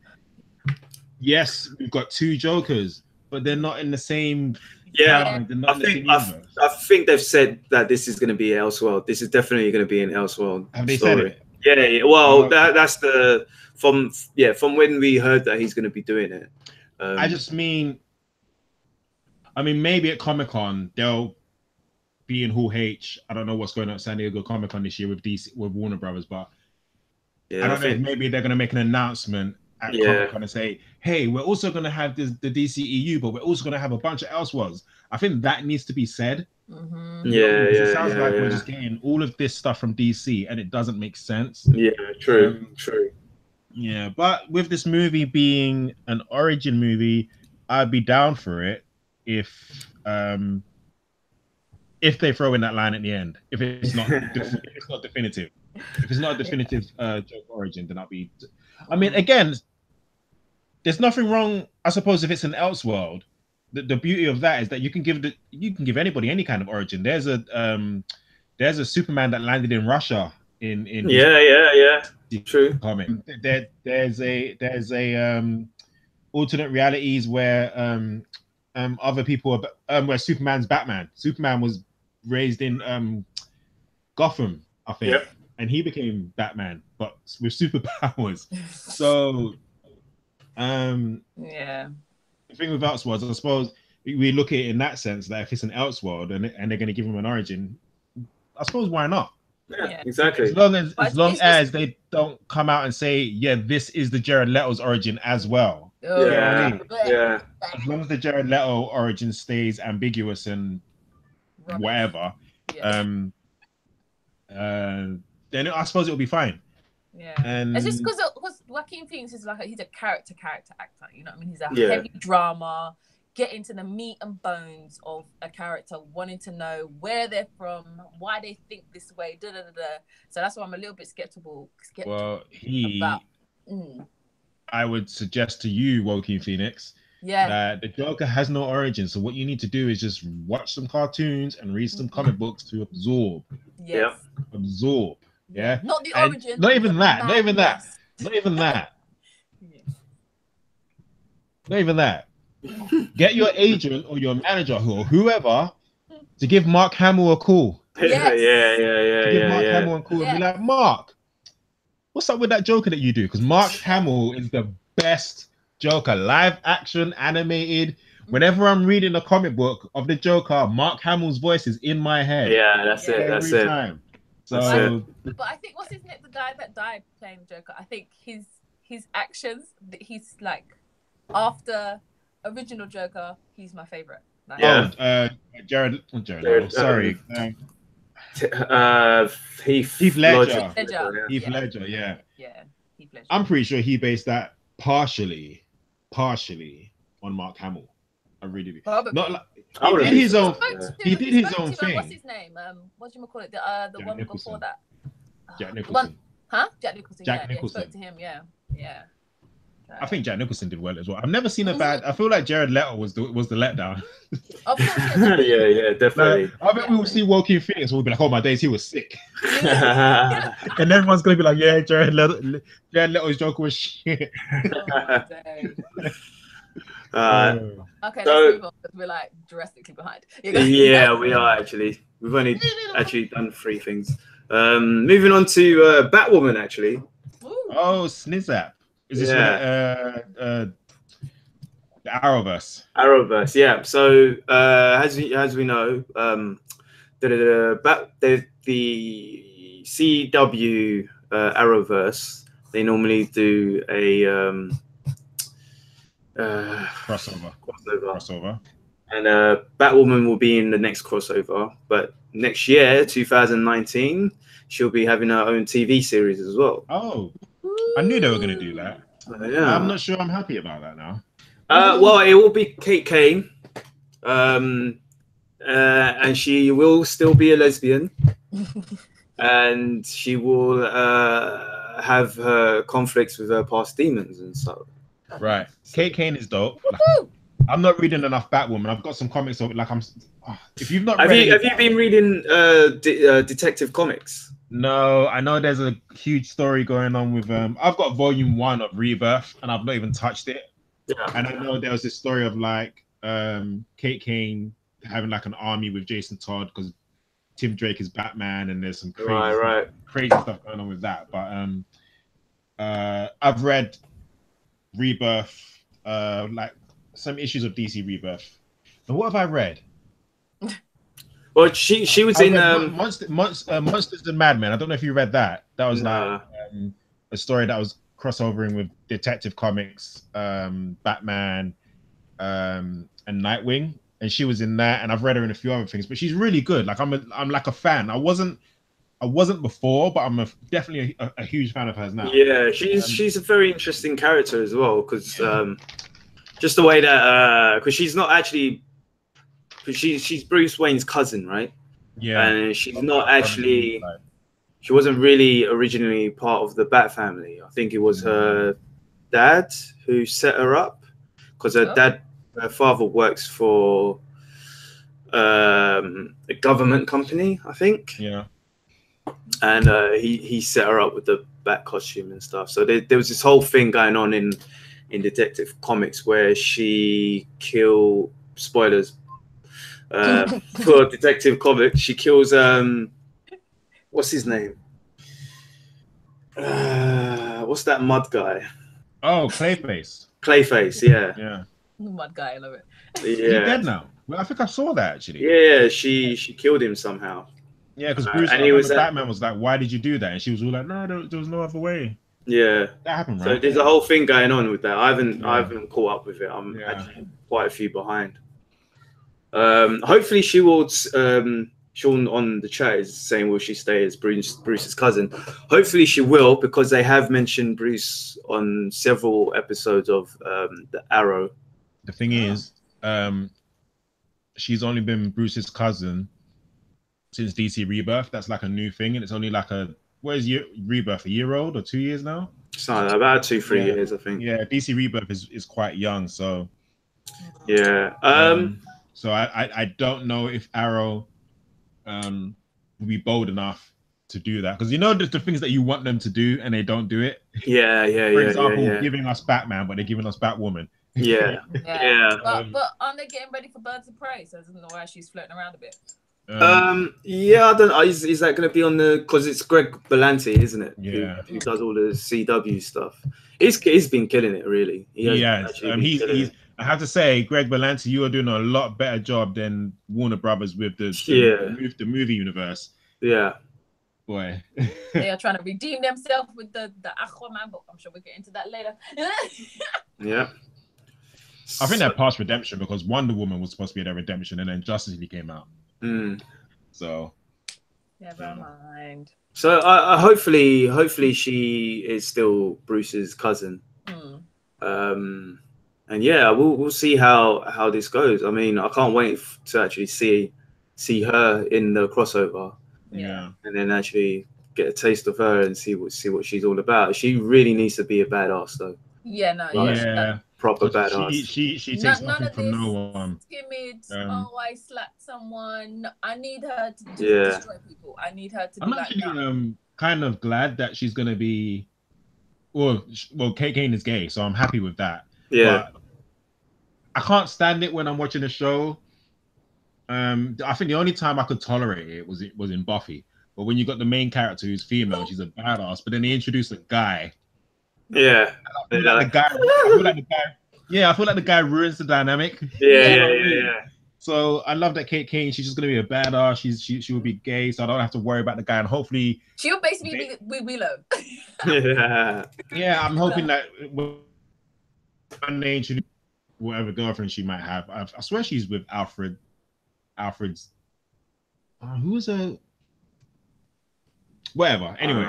yes, we've got two Jokers, but they're not in the same. Yeah, I think they've said that this is going to be Elseworld. This is definitely going to be an Elseworld. Have they story. Said it? Yeah. Well, that's the from when we heard that he's going to be doing it. I mean, maybe at Comic-Con they'll be in Hall H. I don't know what's going on at San Diego Comic-Con this year with Warner Brothers, but I don't know if maybe they're going to make an announcement at Comic-Con and say, hey, we're also going to have the DCEU, but we're also going to have a bunch of Elseworlds. I think that needs to be said. Mm-hmm. It sounds like we're just getting all of this stuff from DC and it doesn't make sense. Yeah, true. Yeah, but with this movie being an origin movie, I'd be down for it if they throw in that line at the end. If it's not definitive. If it's not a definitive joke origin, then I'll be. I mean, again, there's nothing wrong. I suppose if it's an Elseworld, the beauty of that is that you can give anybody any kind of origin. There's a Superman that landed in Russia in true comic. There's a alternate realities where other people are where Superman's Batman. Superman was raised in Gotham, I think. Yep. and he became Batman, but with superpowers. So, yeah. The thing with Elseworlds, I suppose we look at it in that sense that if it's an Elseworld and they're going to give him an origin, I suppose why not? Yeah, exactly. As long as they don't come out and say, yeah, this is the Jared Leto's origin as well. Oh, yeah, you know what I mean? Yeah. As long as the Jared Leto origin stays ambiguous and whatever, then I suppose it'll be fine. Yeah, and it's just because Joaquin Phoenix is like he's a character actor. You know what I mean? He's a heavy drama, get into the meat and bones of a character, wanting to know where they're from, why they think this way, da da da da. So that's why I'm a little bit skeptical. Well, I would suggest to you, Joaquin Phoenix, that the Joker has no origin. So what you need to do is just watch some cartoons and read some comic books to absorb. Yes. Absorb. Yeah. Not the origin. Not even that. Not even that. Not even that. Not even that. Get your agent or your manager or whoever to give Mark Hamill a call. Yes. Give Mark Hamill a call and be like, Mark, what's up with that Joker that you do? Because Mark Hamill is the best Joker, live action, animated. Whenever I'm reading a comic book of the Joker, Mark Hamill's voice is in my head. Yeah, that's it. That's it. Time. So, but I think what's his name? The guy that died playing Joker. I think his actions. He's like after original Joker. He's my favorite. Like, Jared. Sorry. Heath Ledger. Heath Ledger. Yeah. Heath Ledger. I'm pretty sure he based that partially on Mark Hamill. I really do. Probably. Not like he did his own. He did his own thing. What's his name? What do you call it? The one Nicholson. before that. Jack Nicholson. Jack Nicholson. Jack Nicholson. Spoke to him. Yeah. I think Jack Nicholson did well as well. I've never seen a bad. I feel like Jared Leto was the letdown. Of course, yeah, definitely. Like, I bet we will see Joaquin Phoenix. We'll be like, oh my days, he was sick. And everyone's gonna be like, yeah, Jared Leto's Joker was shit. Okay, let's move on because we're like drastically behind. Yeah, we are actually. We've only actually done 3 things. Moving on to Batwoman, actually. Ooh. Oh, Snizzap. Is this the Arrowverse? Arrowverse, yeah. So as we know, the CW Arrowverse, they normally do a crossover. And Batwoman will be in the next crossover, but next year, 2019, she'll be having her own TV series as well. Oh, I knew they were going to do that. Yeah. I'm not sure I'm happy about that now. Well, it will be Kate Kane, and she will still be a lesbian, and she will have her conflicts with her past demons and stuff. Right. Kate Kane is dope. I'm not reading enough Batwoman. I've got some comics of it. Like if you've not, have you been reading Detective Comics? No, I know there's a huge story going on with I've got volume 1 of Rebirth and I've not even touched it. Yeah. And I know there was this story of like Kate Kane having like an army with Jason Todd because Tim Drake is Batman and there's some crazy stuff going on with that. But I've read Rebirth, like some issues of DC Rebirth. And what have I read? Well, she was in Monsters and Madmen. I don't know if you read that. That was like a story that was crossovering with Detective Comics, Batman, and Nightwing. And she was in that, and I've read her in a few other things. But she's really good. Like I'm like a fan. I wasn't before, but I'm definitely a huge fan of hers now. Yeah, she's a very interesting character as well because just the way that because she's not actually. She's Bruce Wayne's cousin, right? Yeah. And she's not actually. She wasn't really originally part of the Bat family. I think it was her dad who set her up because her father works for a government company, I think. Yeah. And he set her up with the Bat costume and stuff. So there was this whole thing going on in Detective Comics where she killed spoilers. For Detective Comics, she kills what's his name? What's that mud guy? Oh, Clayface. Clayface, yeah. Yeah. Mud guy, I love it. Yeah. He's dead now. Well, I think I saw that actually. Yeah, she killed him somehow. Yeah, because Bruce, and I remember Batman was like, "Why did you do that?" And she was all like, "No, there was no other way." Yeah, that happened, right? So there's a whole thing going on with that. I haven't caught up with it. I'm actually quite a few behind. Hopefully she will. Sean on the chat is saying, will she stay as Bruce's cousin? Hopefully she will, because they have mentioned Bruce on several episodes of the Arrow. The thing is, she's only been Bruce's cousin since DC Rebirth. That's like a new thing, and it's only like Rebirth, a year old or 2 years now? So about 2-3 years, I think. Yeah, DC Rebirth is quite young, so yeah. So I don't know if Arrow will be bold enough to do that, because you know the things that you want them to do and they don't do it. Yeah. For example, giving us Batman, but they're giving us Batwoman. Yeah. But aren't they getting ready for Birds of Prey? So I don't know why she's floating around a bit. Yeah, I don't know. Is that going to be on the? Because it's Greg Berlanti, isn't it? Yeah, who does all the CW stuff. He's been killing it, really. He's I have to say, Greg Berlanti, you are doing a lot better job than Warner Brothers with the movie universe. Yeah, boy. They are trying to redeem themselves with the Aquaman, but I'm sure we'll get into that later. Yeah. I think they're past redemption, because Wonder Woman was supposed to be their redemption, and then Justice League came out. So never mind. So hopefully she is still Bruce's cousin. And yeah, we'll see how this goes. I mean, I can't wait to actually see her in the crossover. Yeah. And then actually get a taste of her and see what she's all about. She really needs to be a badass, though. Yeah, no, proper badass. She takes nothing from no one. Timid. I slapped someone. I need her to destroy people. I need her to. I'm actually kind of glad that she's gonna be. Well, Kate Kane is gay, so I'm happy with that. Yeah. But I can't stand it when I'm watching a show. I think the only time I could tolerate it was in Buffy. But when you got the main character who's female, she's a badass. But then they introduce a guy. Yeah. I feel like the guy ruins the dynamic. Yeah. So I love that Kate Kane. She's just gonna be a badass. She will be gay, so I don't have to worry about the guy. And hopefully, she'll basically be Willow. Yeah, I'm hoping that when they introduce whatever girlfriend she might have, I swear she's with Alfred's. Who is a whatever. Anyway,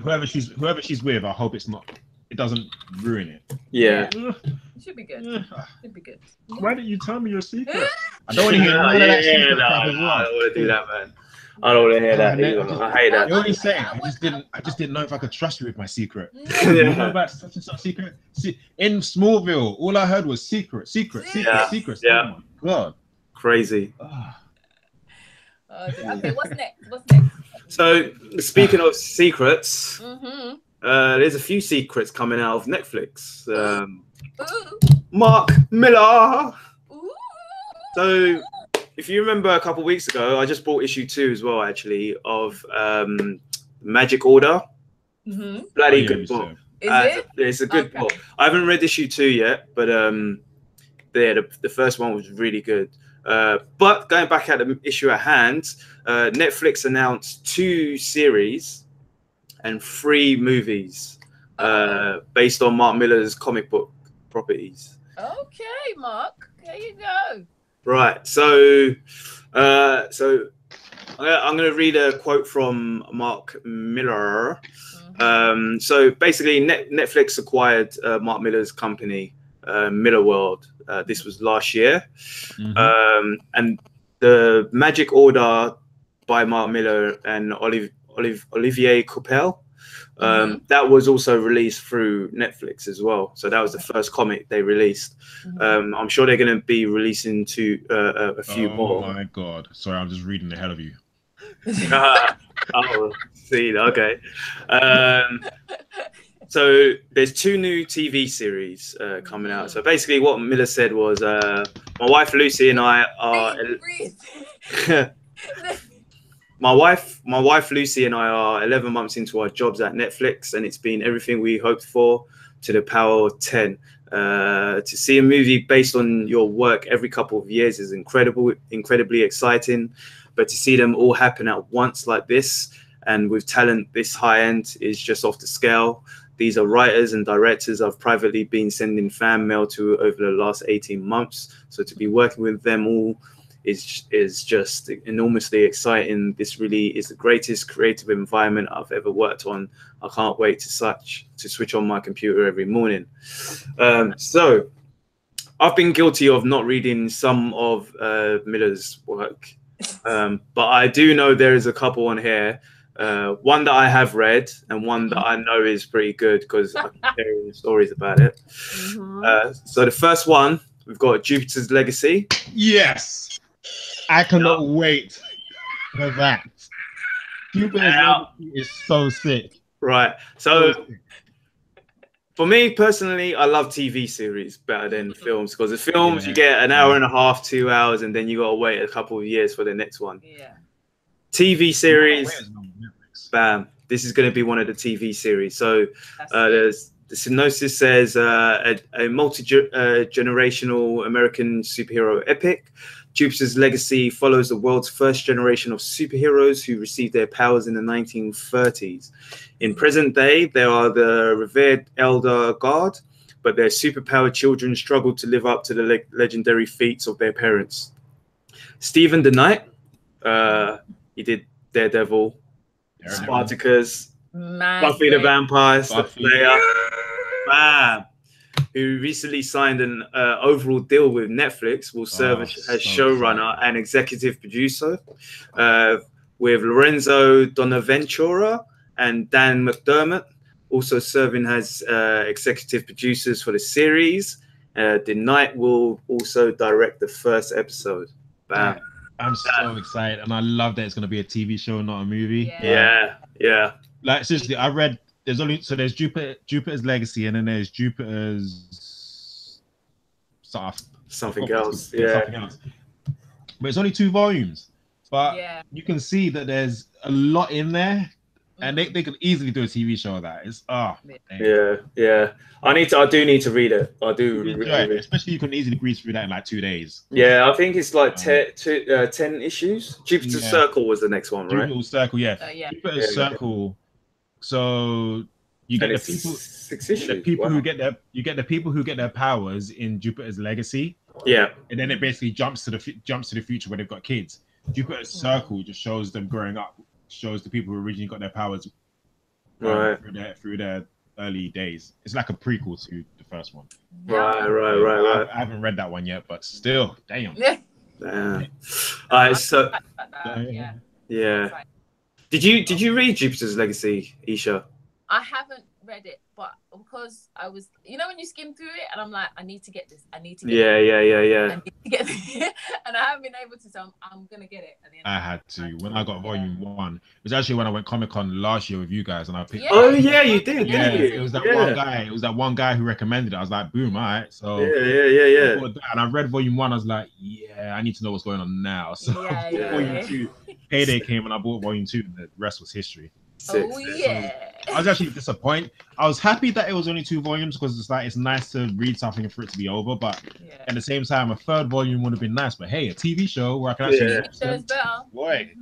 whoever she's with, I hope it doesn't ruin it. Yeah. It should be good. Should be good. Why didn't you tell me your secret? I don't want to hear that secret crap as well. I don't want to do that, man. I don't want to hear that either. I hate that. You're only saying I just didn't know if I could trust you with my secret. You know about such and such secret? See, in Smallville, all I heard was secret. Yeah. Oh my God. Crazy. Okay, what's next? So, speaking of secrets, there's a few secrets coming out of Netflix. Mark Millar. So, if you remember a couple of weeks ago, I just bought issue 2 as well, actually, of Magic Order. Bloody good book. Is it? It's a good book. I haven't read issue 2 yet, but the first one was really good. But going back at the issue at hand, Netflix announced 2 series and 3 movies based on Mark Millar's comic book properties. Okay, Mark, there you go. Right, so I'm going to read a quote from Mark Millar. So basically, Netflix acquired Mark Millar's company, Millar World. This was last year, and the Magic Order by Mark Millar and Olivier Coipel. That was also released through Netflix as well. So that was the first comic they released. I'm sure they're going to be releasing a few more. Oh my God! Sorry, I'm just reading ahead of you. Oh, see, okay. So there's 2 new TV series coming out. So basically, what Millar said was, "My wife Lucy and I are." my wife Lucy and I are 11 months into our jobs at Netflix, and it's been everything we hoped for to the power of 10. To see a movie based on your work every couple of years is incredibly exciting, but to see them all happen at once like this, and with talent this high end, is just off the scale. These are writers and directors I've privately been sending fan mail to over the last 18 months. So to be working with them all is just enormously exciting. This really is the greatest creative environment I've ever worked on. I can't wait to switch on my computer every morning. So I've been guilty of not reading some of Millar's work, but I do know there is a couple on here. One that I have read and one that I know is pretty good because I can hear stories about it. So the first one, we've got Jupiter's Legacy. Yes. I cannot wait for that. Jupiter's Legacy is so sick. Right. So for me personally, I love TV series better than films, because the films you get an hour and a half, 2 hours, and then you gotta wait a couple of years for the next one. Yeah. TV series, bam. This is gonna be one of the TV series. So there's the synopsis says a multi-generational American superhero epic. Jupiter's Legacy follows the world's first generation of superheroes who received their powers in the 1930s. In present day, they are the revered Elder God, but their superpowered children struggle to live up to the legendary feats of their parents. Stephen the Knight, he did Daredevil, Spartacus, Buffy the Vampire Slayer, bam, who recently signed an overall deal with Netflix, will serve as showrunner and executive producer, with Lorenzo Bonaventura and Dan McDermott also serving as executive producers for the series. The Knight will also direct the first episode. Bam. I'm so excited, and I love that it's going to be a TV show, not a movie. Yeah. Like, seriously, I read there's Jupiter's Legacy, and then there's Jupiter's something else. Yeah. Something else. But it's only 2 volumes. But you can see that there's a lot in there, and they could easily do a TV show of that. It's yeah. I do need to read it. I do read it. Especially you can easily breeze through that in like 2 days. Yeah, I think it's like 10 issues. Jupiter's Circle was the next one, right? Jupiter's Circle, Jupiter's Circle. So you get the people who get their powers in Jupiter's Legacy. Yeah, and then it basically jumps to the future where they've got kids. Jupiter's Circle just shows them growing up, shows the people who originally got their powers through their early days. It's like a prequel to the first one. Right. I haven't read that one yet, but still, damn. All right, so yeah. Did you read Jupiter's Legacy, Isha? I haven't read it, but because I was, when you skim through it, and I'm like, I need to get this. I need to get it. Yeah. I need to get it. And I haven't been able to, so I'm gonna get it. At the end I had to. When I got volume 1, it was actually when I went Comic-Con last year with you guys, and I picked. Oh yeah, you did. Yeah, it was that one guy. It was that one guy who recommended it. I was like, boom, all right. So yeah. And I read volume 1. I was like, yeah, I need to know what's going on now. So volume 2, Payday came, and I bought volume 2, and the rest was history. Oh yeah. I was actually disappointed. I was happy that it was only 2 volumes, because it's nice to read something and for it to be over. But at the same time, a 3rd volume would have been nice. But hey, a TV show where I can actually shows better. Boy,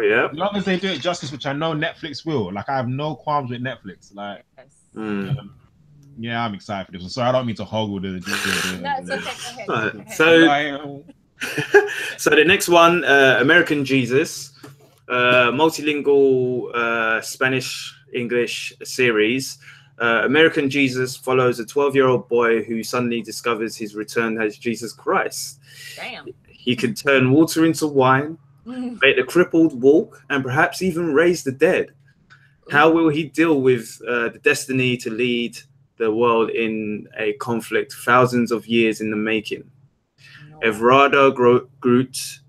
yeah. As long as they do it justice, which I know Netflix will. Like, I have no qualms with Netflix. Like, I'm excited for this one. So I don't mean to hoggle So the next one, American Jesus. Multilingual Spanish-English series. American Jesus follows a 12-year-old boy who suddenly discovers his return as Jesus Christ. Damn. He can turn water into wine, make the crippled walk, and perhaps even raise the dead. How will he deal with the destiny to lead the world in a conflict thousands of years in the making? Everardo Groot,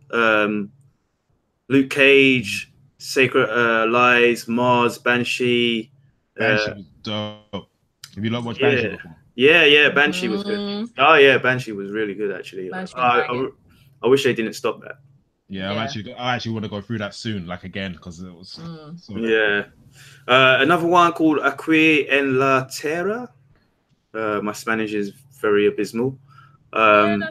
Luke Cage, Sacred Lies, Mars, Banshee. Banshee was dope. Have you not watched Banshee before? Yeah, Banshee was good. Oh yeah, Banshee was really good actually. I wish they didn't stop that. Yeah, I actually want to go through that soon, like again, because it was. Another one called Aquí en la Terra. My Spanish is very abysmal. And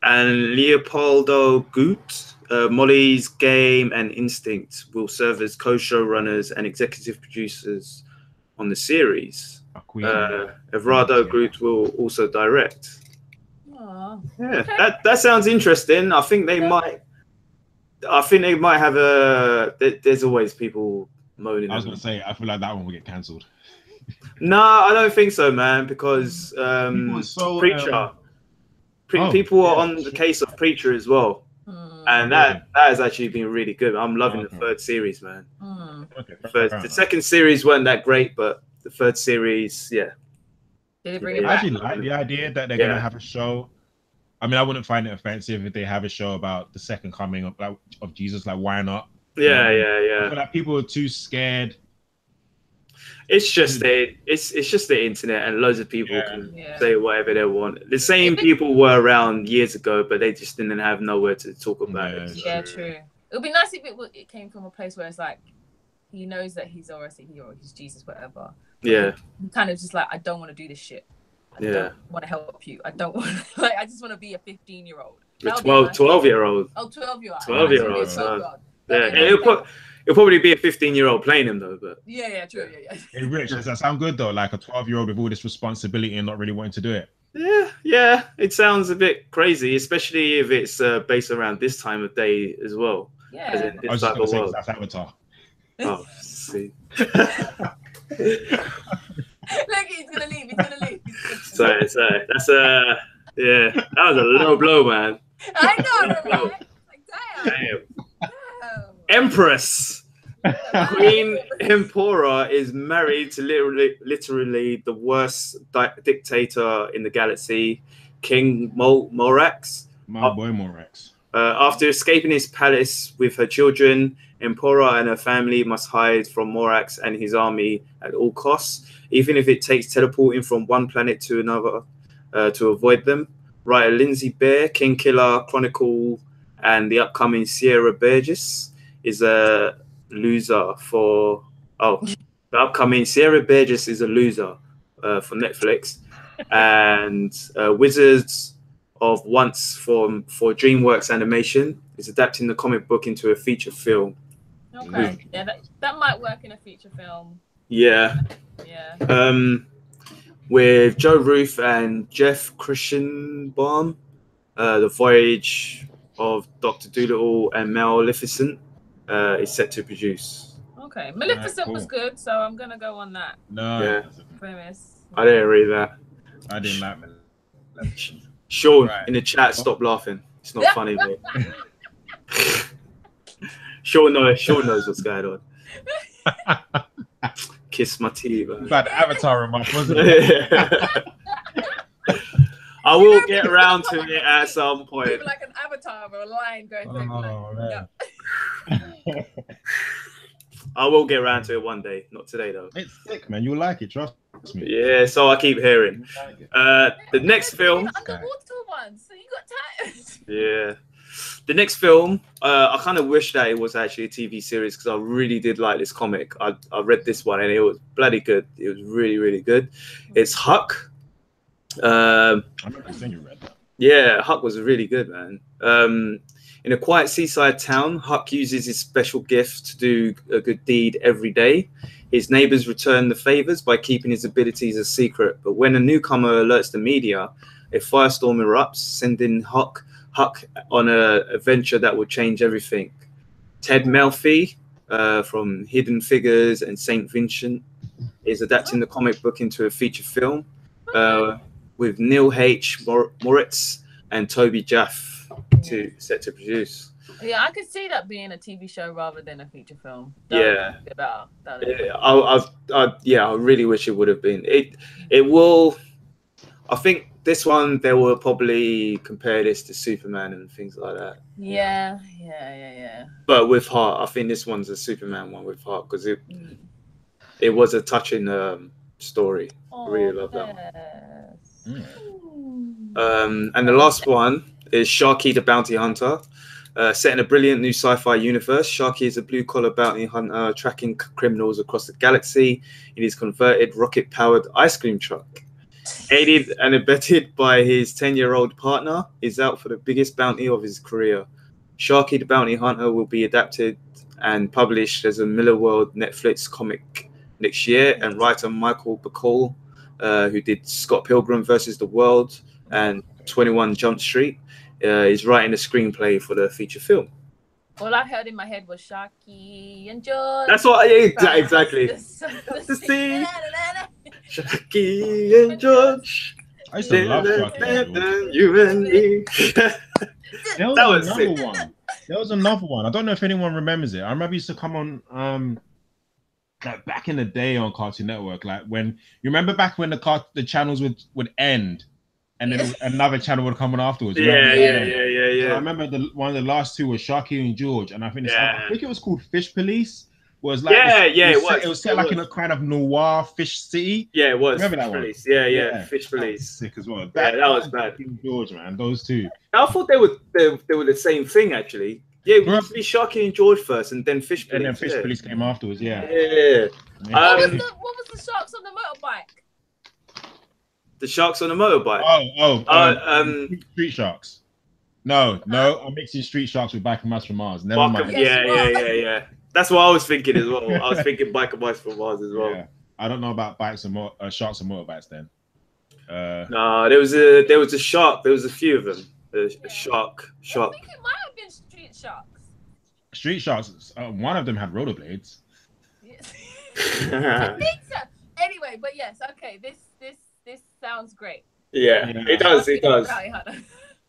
Leopoldo Gut, Molly's Game and Instinct will serve as co-showrunners and executive producers on the series. Everardo Gut will also direct. Yeah, that sounds interesting. I think they might have a. There's always people moaning. I was gonna say, I feel like that one will get cancelled. No, I don't think so, man. Because Preacher, people are on the case of Preacher as well, and that has actually been really good. I'm loving the third series, man. The second series weren't that great, but the third series, yeah. Did it bring it I back? actually like the idea that they're gonna have a show. I mean, I wouldn't find it offensive if they have a show about the second coming of Jesus. Like, why not? Yeah. I feel like people are too scared. It's just the internet, and loads of people can say whatever they want. The same people were around years ago, but they just didn't have nowhere to talk about it. Yeah, true. It would be nice if it came from a place where it's like he knows that he's already hero, he's Jesus, whatever. Yeah. He kind of just like, I don't want to do this shit. I don't want to help you. I don't want to, like, I just want to be a 15-year-old. A 12-year-old. Oh, 12-year-old. 12-year-old. It'll probably be a 15-year-old playing him though, but true. Hey, Rich, does that sound good though? Like a 12-year-old with all this responsibility and not really wanting to do it. Yeah. It sounds a bit crazy, especially if it's based around this time of day as well. Yeah. As in I was just going to say that's Avatar. Oh, see. Look, he's gonna leave. Sorry. That's that was a low blow, man. I know, right? Like, damn. Empress Queen Empora is married to literally the worst dictator in the galaxy, King Morax. My boy Morax. After escaping his palace with her children, Empora and her family must hide from Morax and his army at all costs, even if it takes teleporting from one planet to another to avoid them. Writer Lindsay Bear, King Killer Chronicle, and the upcoming Sierra Burgess is a loser for... the upcoming Sierra Burgess is a loser for Netflix. And Wizards of Once for DreamWorks Animation is adapting the comic book into a feature film. Okay, that might work in a feature film. Yeah. With Joe Ruth and Jeff Christenbaum, The Voyage of Dr. Dolittle and Maleficent is set to produce. Okay, Maleficent was good, so I'm gonna go on that. Premise. I didn't read that. I didn't like Maleficent. Sean in the chat, stop laughing. It's not funny, mate. Sean knows what's going on. Kiss my teeth. Bad Avatar remark, wasn't it? I will get around to it at some point. Like an avatar or a lion going through. I will get around to it one day. Not today though. It's sick, man. You'll like it, trust me. Yeah, so I keep hearing. The next film. Underwater ones. So you got time. Yeah. The next film, I kind of wish that it was actually a TV series because I really did like this comic. I read this one and it was bloody good. It was really, really good. It's Huck. I remember saying you read that. Yeah, Huck was really good, man. In a quiet seaside town, Huck uses his special gift to do a good deed every day. His neighbors return the favors by keeping his abilities a secret. But when a newcomer alerts the media, a firestorm erupts, sending Huck on an adventure that will change everything. Ted Melfi from Hidden Figures and St. Vincent is adapting the comic book into a feature film with Neil H. Moritz and Toby Jaffe set to produce. Yeah, I could see that being a TV show rather than a feature film. I really wish it would have been. It will. I think this one they will probably compare this to Superman and things like that. Yeah. But with heart, I think this one's a Superman one with heart because it was a touching story. I really love that one. And the last one is Sharky the Bounty Hunter. Set in a brilliant new sci-fi universe, Sharky is a blue-collar bounty hunter tracking criminals across the galaxy in his converted rocket-powered ice cream truck. Aided and abetted by his 10-year-old partner, he's out for the biggest bounty of his career. Sharky the Bounty Hunter will be adapted and published as a Miller World Netflix comic next year, and writer Michael Bacall, who did Scott Pilgrim versus the World and 21 Jump Street, is writing a screenplay for the feature film. All I heard in my head was Sharky and George. That's what exactly. Sharky and George. I used to love Sharky. You and me. That was another one. There was another one. I don't know if anyone remembers it. I remember it used to come on like back in the day on Cartoon Network. Like when you remember back when the channels would end. And then another channel would come on afterwards. Yeah. So I remember one of the last two was Sharky and George, and I think it was called Fish Police. Was like it was set like in a kind of noir fish city. Yeah, it was. Remember that Police. one? Yeah. Fish Police. Sick as well. That was bad. George, man, those two. I thought they were the same thing actually. Yeah, it was Sharky and George first, and then Fish Police. And then Fish Police came afterwards. Yeah. What was the sharks on the motorbike? The sharks on the motorbike. Street Sharks. No, I'm mixing Street Sharks with Biker Mice from Mars. Never mind. Yeah. That's what I was thinking as well. I was thinking Biker Mice from Mars as well. Yeah. I don't know about bikes and sharks and motorbikes then. No, there was a shark. There was a few of them. A shark. I think it might have been Street Sharks. Street Sharks. One of them had rollerblades. Yes. I think so. Anyway, but yes, okay. This sounds great. Yeah, it does.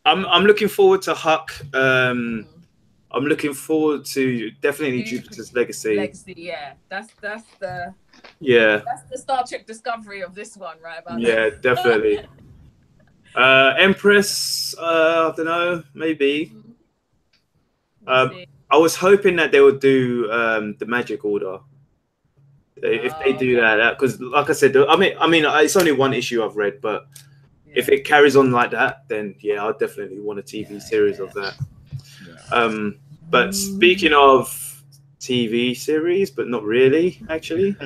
I'm looking forward to Huck. I'm looking forward to definitely Jupiter's Legacy. Yeah. That's the Star Trek Discovery of this one, right? Definitely. Empress, I don't know, maybe. I was hoping that they would do the Magic Order. If they do that, because like I said, I mean, it's only one issue I've read, but if it carries on like that, then I'll definitely want a TV series of that. Yeah. But speaking of TV series, but not really, actually,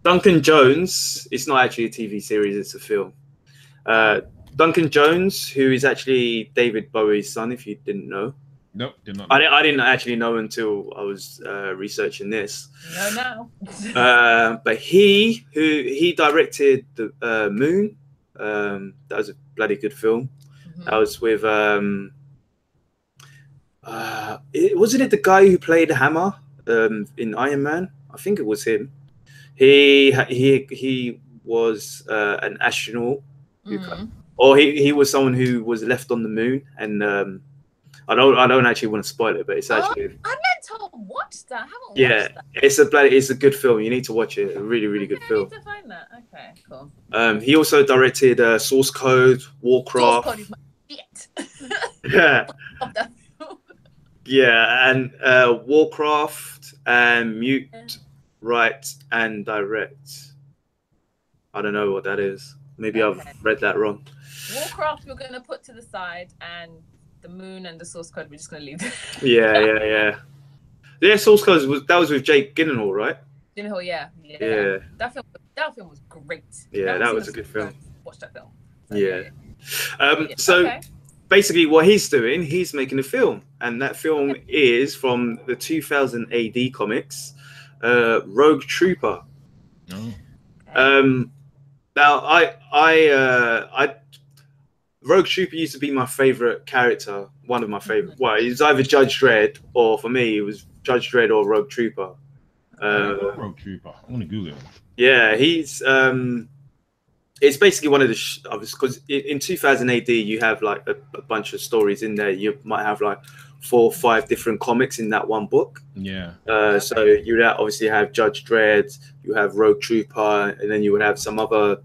Duncan Jones. It's not actually a TV series; it's a film. Duncan Jones, who is actually David Bowie's son, if you didn't know. Nope, did not. I didn't actually know until I was researching this. No. But he directed the Moon. That was a bloody good film. Mm-hmm. That was with wasn't it the guy who played Hammer in Iron Man? I think it was him. He was an astronaut, or he was someone who was left on the moon, and I don't actually want to spoil it, but it's actually. I meant to watch that. I haven't watched that. It's a good film. You need to watch it. A really, really good film. I need to find that. Okay, cool. He also directed Source Code, Warcraft. Source Code is my shit. And Warcraft and Mute, Write and Direct. I don't know what that is. Maybe I've read that wrong. Warcraft we're gonna put to the side, and the Moon and the Source Code we're just gonna leave. Yeah. Source Code was with Jake Gyllenhaal, right? Gyllenhaal, yeah. That film was great. Yeah, that was a good film. Watch that film. So basically, what he's doing, he's making a film, and that film is from the 2000 AD comics, Rogue Trooper. Now, I Rogue Trooper used to be my favorite character, one of my favorite. Well, it was either Judge Dredd, or for me, it was Judge Dredd or Rogue Trooper. Rogue Trooper. I want to Google it. Yeah, he's it's basically one of the because in 2000 AD you have like a bunch of stories in there. You might have like 4 or 5 different comics in that one book. Yeah. So you would obviously have Judge Dredd, you have Rogue Trooper, and then you would have some other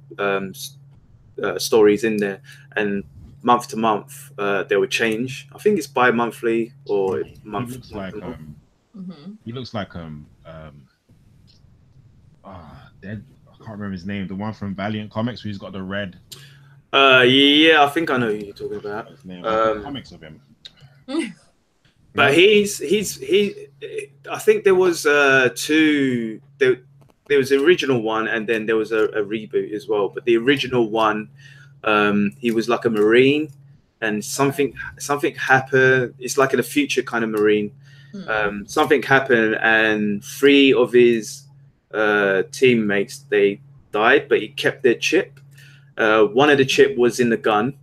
stories in there. And month to month, they would change. I think it's bi-monthly or month. He looks like dead. I can't remember his name. The one from Valiant Comics, where he's got the red. Yeah, I think I know who you're talking about. Comics of him. But I think there was two. There was the original one, and then there was a reboot as well. But the original one, he was like a Marine, and something happened. It's like in a future kind of Marine. Something happened, and 3 of his teammates, they died, but he kept their chip. One of the chip was in the gun,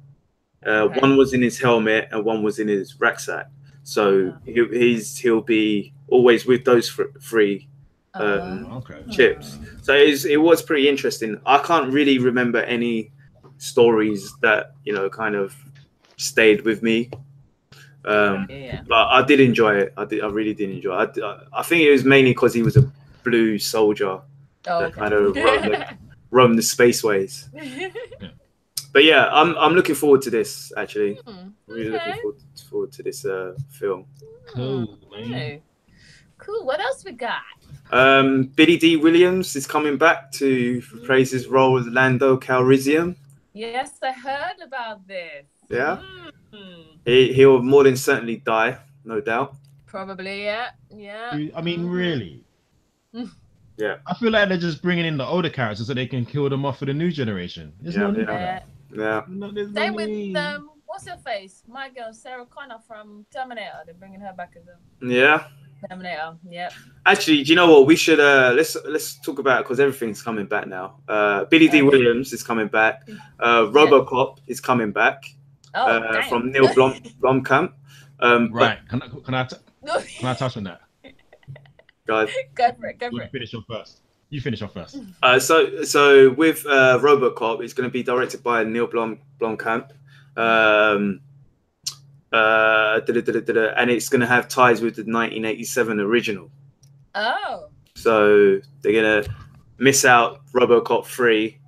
one was in his helmet, and one was in his rucksack. So he'll be always with those 3 chips. So it was pretty interesting. I can't really remember any stories that kind of stayed with me. But I did enjoy it. I really did enjoy it. I think it was mainly because he was a blue soldier that kind of roamed the spaceways. But yeah, I'm looking forward to this, actually. Really looking forward to this film. Cool, man. Cool. What else we got? Billy D. Williams is coming back to reprise his role as Lando Calrissian. Yes, I heard about this. Yeah. He'll more than certainly die, no doubt. Probably, yeah. I mean, really? Yeah. I feel like they're just bringing in the older characters so they can kill them off for the new generation. There's no need for that. Yeah. Same with what's her face? My girl Sarah Connor from Terminator. They're bringing her back as a Terminator. Yep. Actually, do you know what? We should let's talk about it because everything's coming back now. Billy D. Williams is coming back. RoboCop is coming back. From Neil Blomkamp. Right. Can I touch on that? Go for it. You finish off first. So with RoboCop, it's going to be directed by Neil Blomkamp. And it's going to have ties with the 1987 original. Oh. So they're going to miss out RoboCop 3.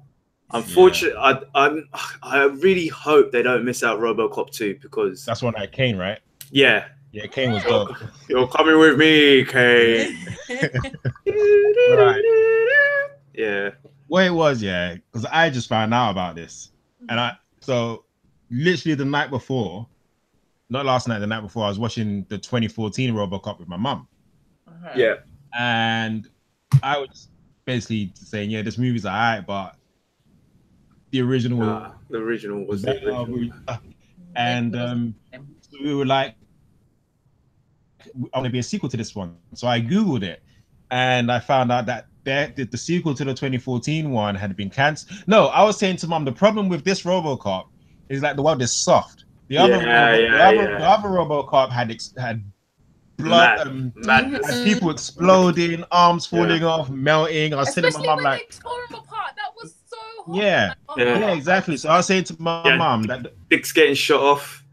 Unfortunately, I really hope they don't miss out RoboCop 2 because that's one that Kane, right? Yeah, Kane was dope. You're coming with me, Kane. Right. Yeah. Well, it was, because I just found out about this, and so literally the night before, not last night, the night before, I was watching the 2014 RoboCop with my mum. Yeah. And I was basically saying, this movie's alright, but the original was better. And so we were like, I want to be a sequel to this one. So I Googled it and I found out that the sequel to the 2014 one had been cancelled. No, I was saying to Mum, the problem with this RoboCop is like the world is soft. The other RoboCop had blood, people exploding, arms falling off, melting. I was telling my mum like, they tore him apart. That was so hot. Yeah, exactly. So I was saying to my mum that Dick's getting shot off.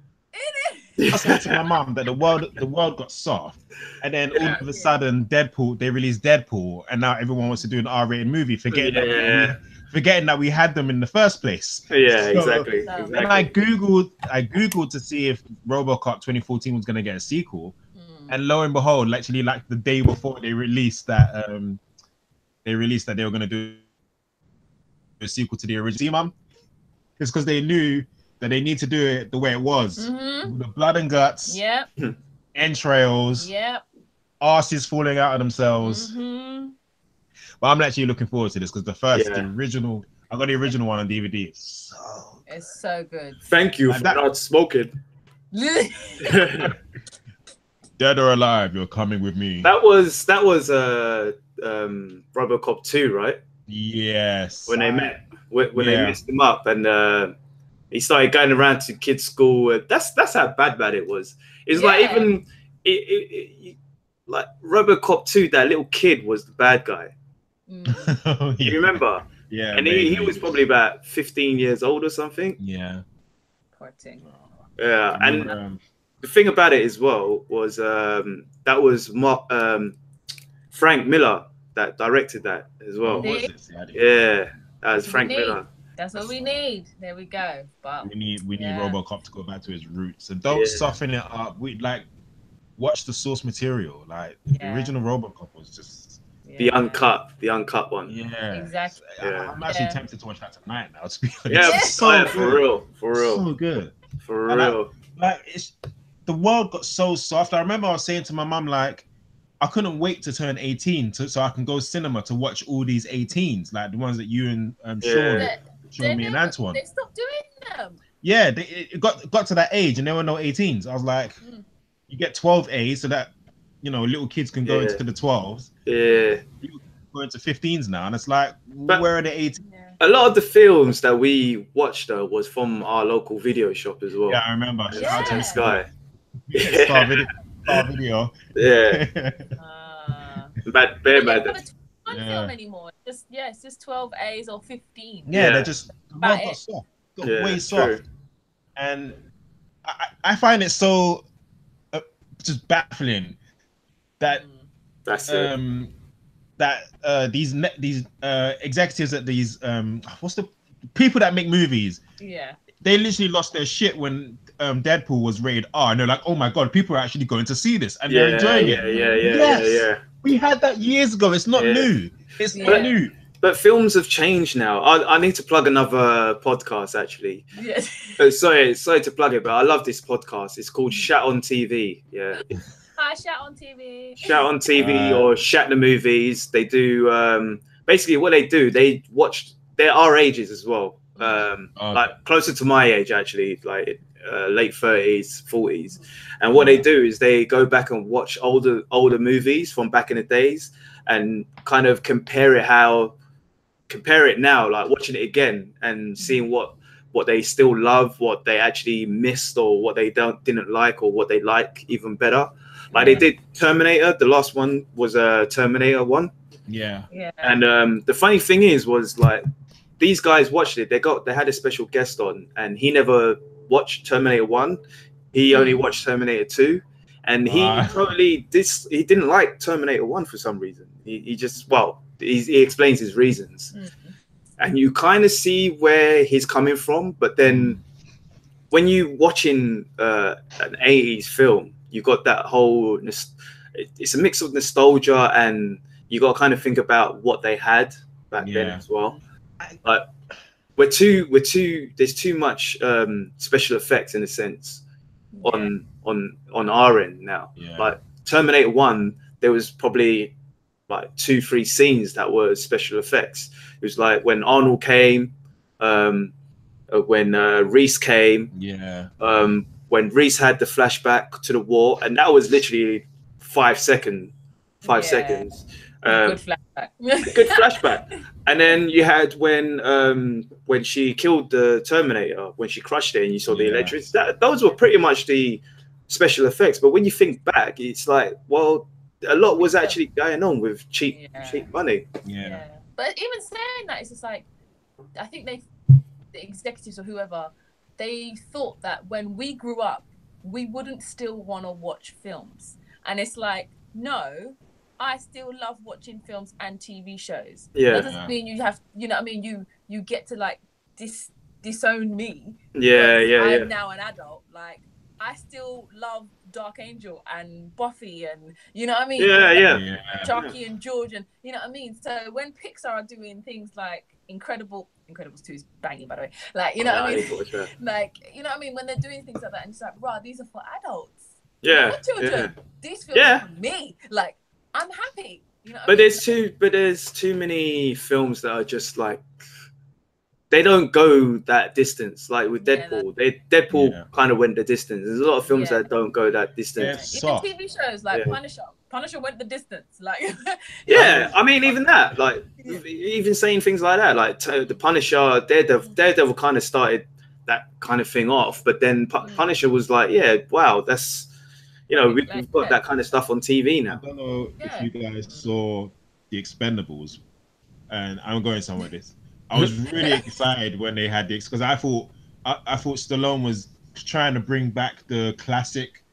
I was saying to my mum that the world got soft, and then all of a sudden they released Deadpool, and now everyone wants to do an R-rated movie, forgetting that we had them in the first place. Yeah, exactly. And I googled to see if RoboCop 2014 was going to get a sequel, and lo and behold, actually, like the day before they released that, they were going to do a sequel to the original. Mum, it's because they knew that they need to do it the way it was, with the blood and guts, entrails, asses falling out of themselves. But I'm actually looking forward to this because the original, I got the original one on DVD. It's so good. Thank you for not smoking. Dead or alive, you're coming with me. That was RoboCop 2, right? Yes. When they met, when they messed him up, and he started going around to kids' school. That's how bad it was. It's like even like RoboCop 2, that little kid was the bad guy. You remember? Yeah. And he was probably about 15 years old or something. Yeah. Poor thing. Yeah, and the thing about it as well was that was Frank Miller that directed that as well. Yeah, that was Frank Miller. That's what we need. There we go. But we need RoboCop to go back to his roots. And don't soften it up. We watch the source material. Like the original RoboCop was just the uncut one. Yeah, exactly. I'm actually tempted to watch that tonight now. To be honest. Yeah, so for real. So good. For real. Like it's the world got so soft. I remember I was saying to my mum, like, I couldn't wait to turn 18 so I can go cinema to watch all these 18s, like the ones that you and Sean me and Antoine. They stopped doing them. Yeah, it got to that age and there were no 18s. I was like, you get 12A so that, you know, little kids can go into the 12s. Yeah. You go into 15s now, and it's like, where are the 18s? Yeah. A lot of the films that we watched though was from our local video shop as well. Yeah, I remember. Shout out to this guy. Star Video. Yeah. Bad. Film anymore. It's just 12 A's or 15. Yeah, they're just got soft. Got way soft. True. And I find it so just baffling that these executives at these what's the people that make movies? Yeah. They literally lost their shit when Deadpool was rated R, and they're like, "Oh my god, people are actually going to see this, and they're enjoying it." Yeah. We had that years ago. It's not new. It's not new. But films have changed now. I need to plug another podcast actually. Yes. Sorry to plug it, but I love this podcast. It's called Shat on TV. Yeah. Hi, Shat on TV. Shat on TV or Shat the Movies. They do basically what they do. They watch. They're our ages as well. Like closer to my age actually, like late 30s, 40s. And what they do is they go back and watch older movies from back in the days and kind of compare it now, like watching it again and seeing what they still love, what they actually missed, or what they didn't like, or what they like even better. Like they did Terminator. The last one was Terminator 1. Yeah. And the funny thing was like these guys watched it. They had a special guest on, and he never watched Terminator 1. He only watched Terminator 2, and he didn't like Terminator 1 for some reason. He explains his reasons, and you kind of see where he's coming from. But then when you watching an 80s film, you got that whole it's a mix of nostalgia, and you got to kind of think about what they had back then as well. Like we're too there's too much special effects in a sense on our end now. Like Terminator 1, there was probably like 2-3 scenes that were special effects. It was like when Arnold came, when Reese came, when Reese had the flashback to the war, and that was literally 5 seconds. Good flashback. Good flashback. And then you had when she killed the Terminator, when she crushed it, and you saw the electricity. Those were pretty much the special effects. But when you think back, it's like, well, a lot was actually going on with cheap money. Yeah. But even saying that, it's just like, I think the executives or whoever, they thought that when we grew up, we wouldn't still want to watch films. And it's like, no, I still love watching films and TV shows. That doesn't mean you have, you know what I mean? You get to like disown me. I'm now an adult. Like, I still love Dark Angel and Buffy and, you know what I mean? Chucky and George and, you know what I mean? So when Pixar are doing things like Incredibles 2 is banging, by the way. Like, you know what I mean? Like, you know what I mean? When they're doing things like that and it's like, right, these are for adults. Not children. These films are for me. Like, I'm happy. You know what I mean? There's too many films that are just like, they don't go that distance. Like with Deadpool, Deadpool kind of went the distance. There's a lot of films that don't go that distance. Even TV shows like Punisher went the distance. Like I mean, even that, like even saying things like that, like the Punisher, Daredevil kind of started that kind of thing off, but then Punisher was like, wow, that's, you know, we've got that kind of stuff on TV now. I don't know if you guys saw The Expendables, and I'm going somewhere with this. I was really excited when they had this because I thought Stallone was trying to bring back the classic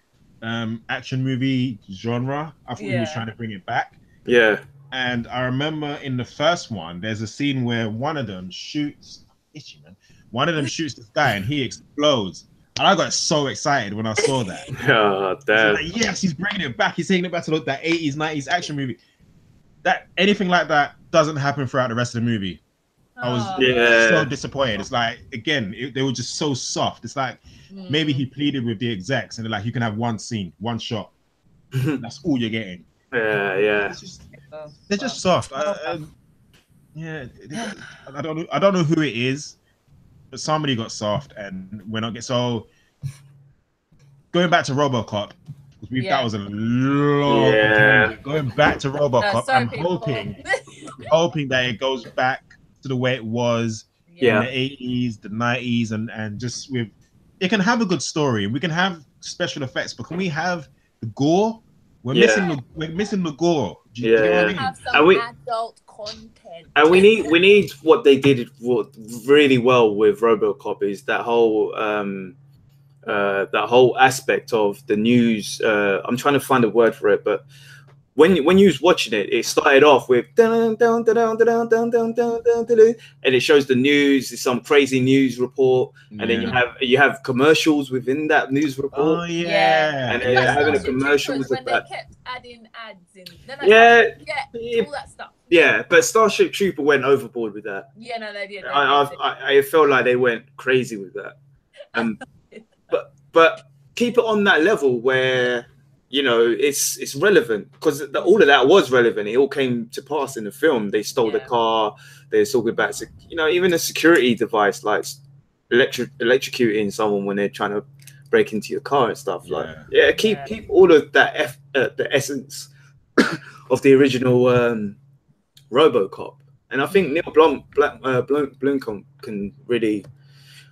action movie genre. I thought he was trying to bring it back. Yeah. And I remember in the first one, there's a scene where one of them shoots this guy and he explodes. And I got so excited when I saw that. Oh, damn. Like, yes, he's bringing it back. He's taking it back to like that 80s, 90s action movie. That anything like that doesn't happen throughout the rest of the movie. I was so disappointed. It's like, again, they were just so soft. It's like maybe he pleaded with the execs and they're like, you can have one scene, one shot. That's all you're getting. Yeah. They're just soft. I don't know who it is, but somebody got soft and we're not getting. So going back to RoboCop, that was a long tangent. Going back to RoboCop, I'm hoping that it goes back to the way it was in the 80s, the 90s, and just with it can have a good story and we can have special effects, but can we have the gore? We're missing the gore. Do you get what I mean? Have some adult content. And we need what they did really well with RoboCop is that whole aspect of the news. I'm trying to find a word for it, but when you was watching it, it started off with dun, dun, dun, dun, dun, dun, dun, dun, dun, dun, and it shows the news, some crazy news report, and then you have commercials within that news report. Oh yeah, and they're having a commercials when about. They kept adding ads in. Then all that stuff. Yeah, but Starship Trooper went overboard with that. Yeah, no, they did. I felt like they went crazy with that. But keep it on that level where it's relevant, because all of that was relevant. It all came to pass in the film. They stole the car. They're talking about even a security device like electrocuting someone when they're trying to break into your car and stuff. Keep all of that the essence of the original RoboCop. And I think Neil Blomkamp can really.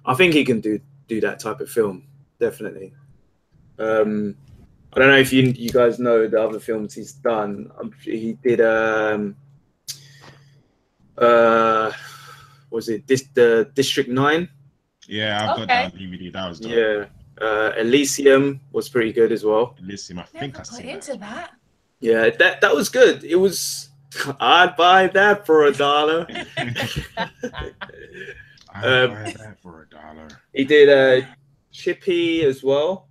I think he can do that type of film. Definitely. I don't know if you guys know the other films he's done. He did was it the District 9? Yeah, I've got that DVD. That was dope. Yeah. Elysium was pretty good as well. Elysium, I think I saw into that. Yeah, that was good. It was. I'd buy that for $1. I'd buy that for $1. He did Chippy as well.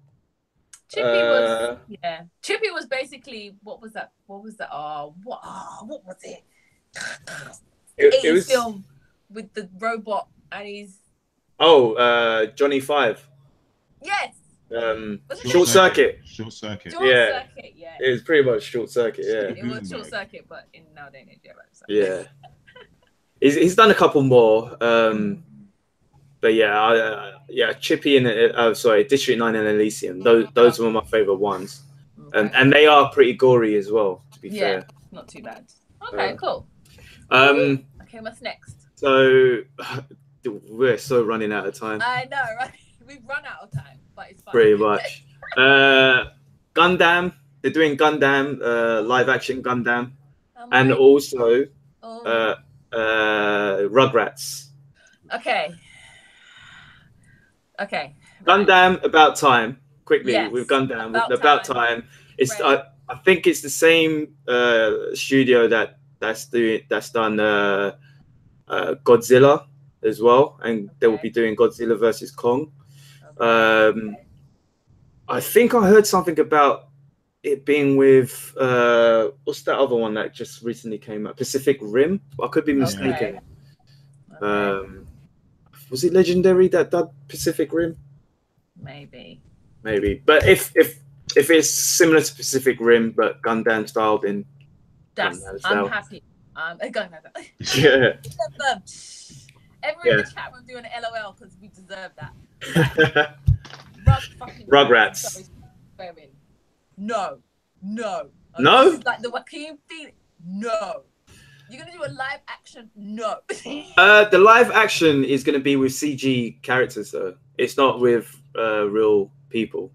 Chippy was basically what was that? What was it? It was film with the robot and he's Johnny Five. Yes. Short Circuit. Short Circuit. Yeah. It was pretty much Short Circuit. Yeah. It was Short Circuit, but in nowadays, yeah. He's done a couple more. But Chippy and District 9 and Elysium. Those were my favorite ones, and they are pretty gory as well. To be fair, not too bad. Okay, cool. Okay, what's next? So we're so running out of time. I know, right? We've run out of time, but it's fine. Pretty much. Gundam. They're doing Gundam, live action Gundam, and also Rugrats. Okay. Gundam About Time. Quickly with Gundam About Time. It's I think it's the same studio that's done Godzilla as well, and they will be doing Godzilla versus Kong. I think I heard something about it being with what's that other one that just recently came out? Pacific Rim. I could be mistaken. Was it Legendary that did Pacific Rim? Maybe. But if it's similar to Pacific Rim but Gundam style, then I'm happy. Gundam. Yeah. Everyone in the chat room doing an LOL because we deserve that. Rugrats. No. Like can you feel it? No. You're gonna do a live action? No. The live action is gonna be with CG characters though. It's not with real people.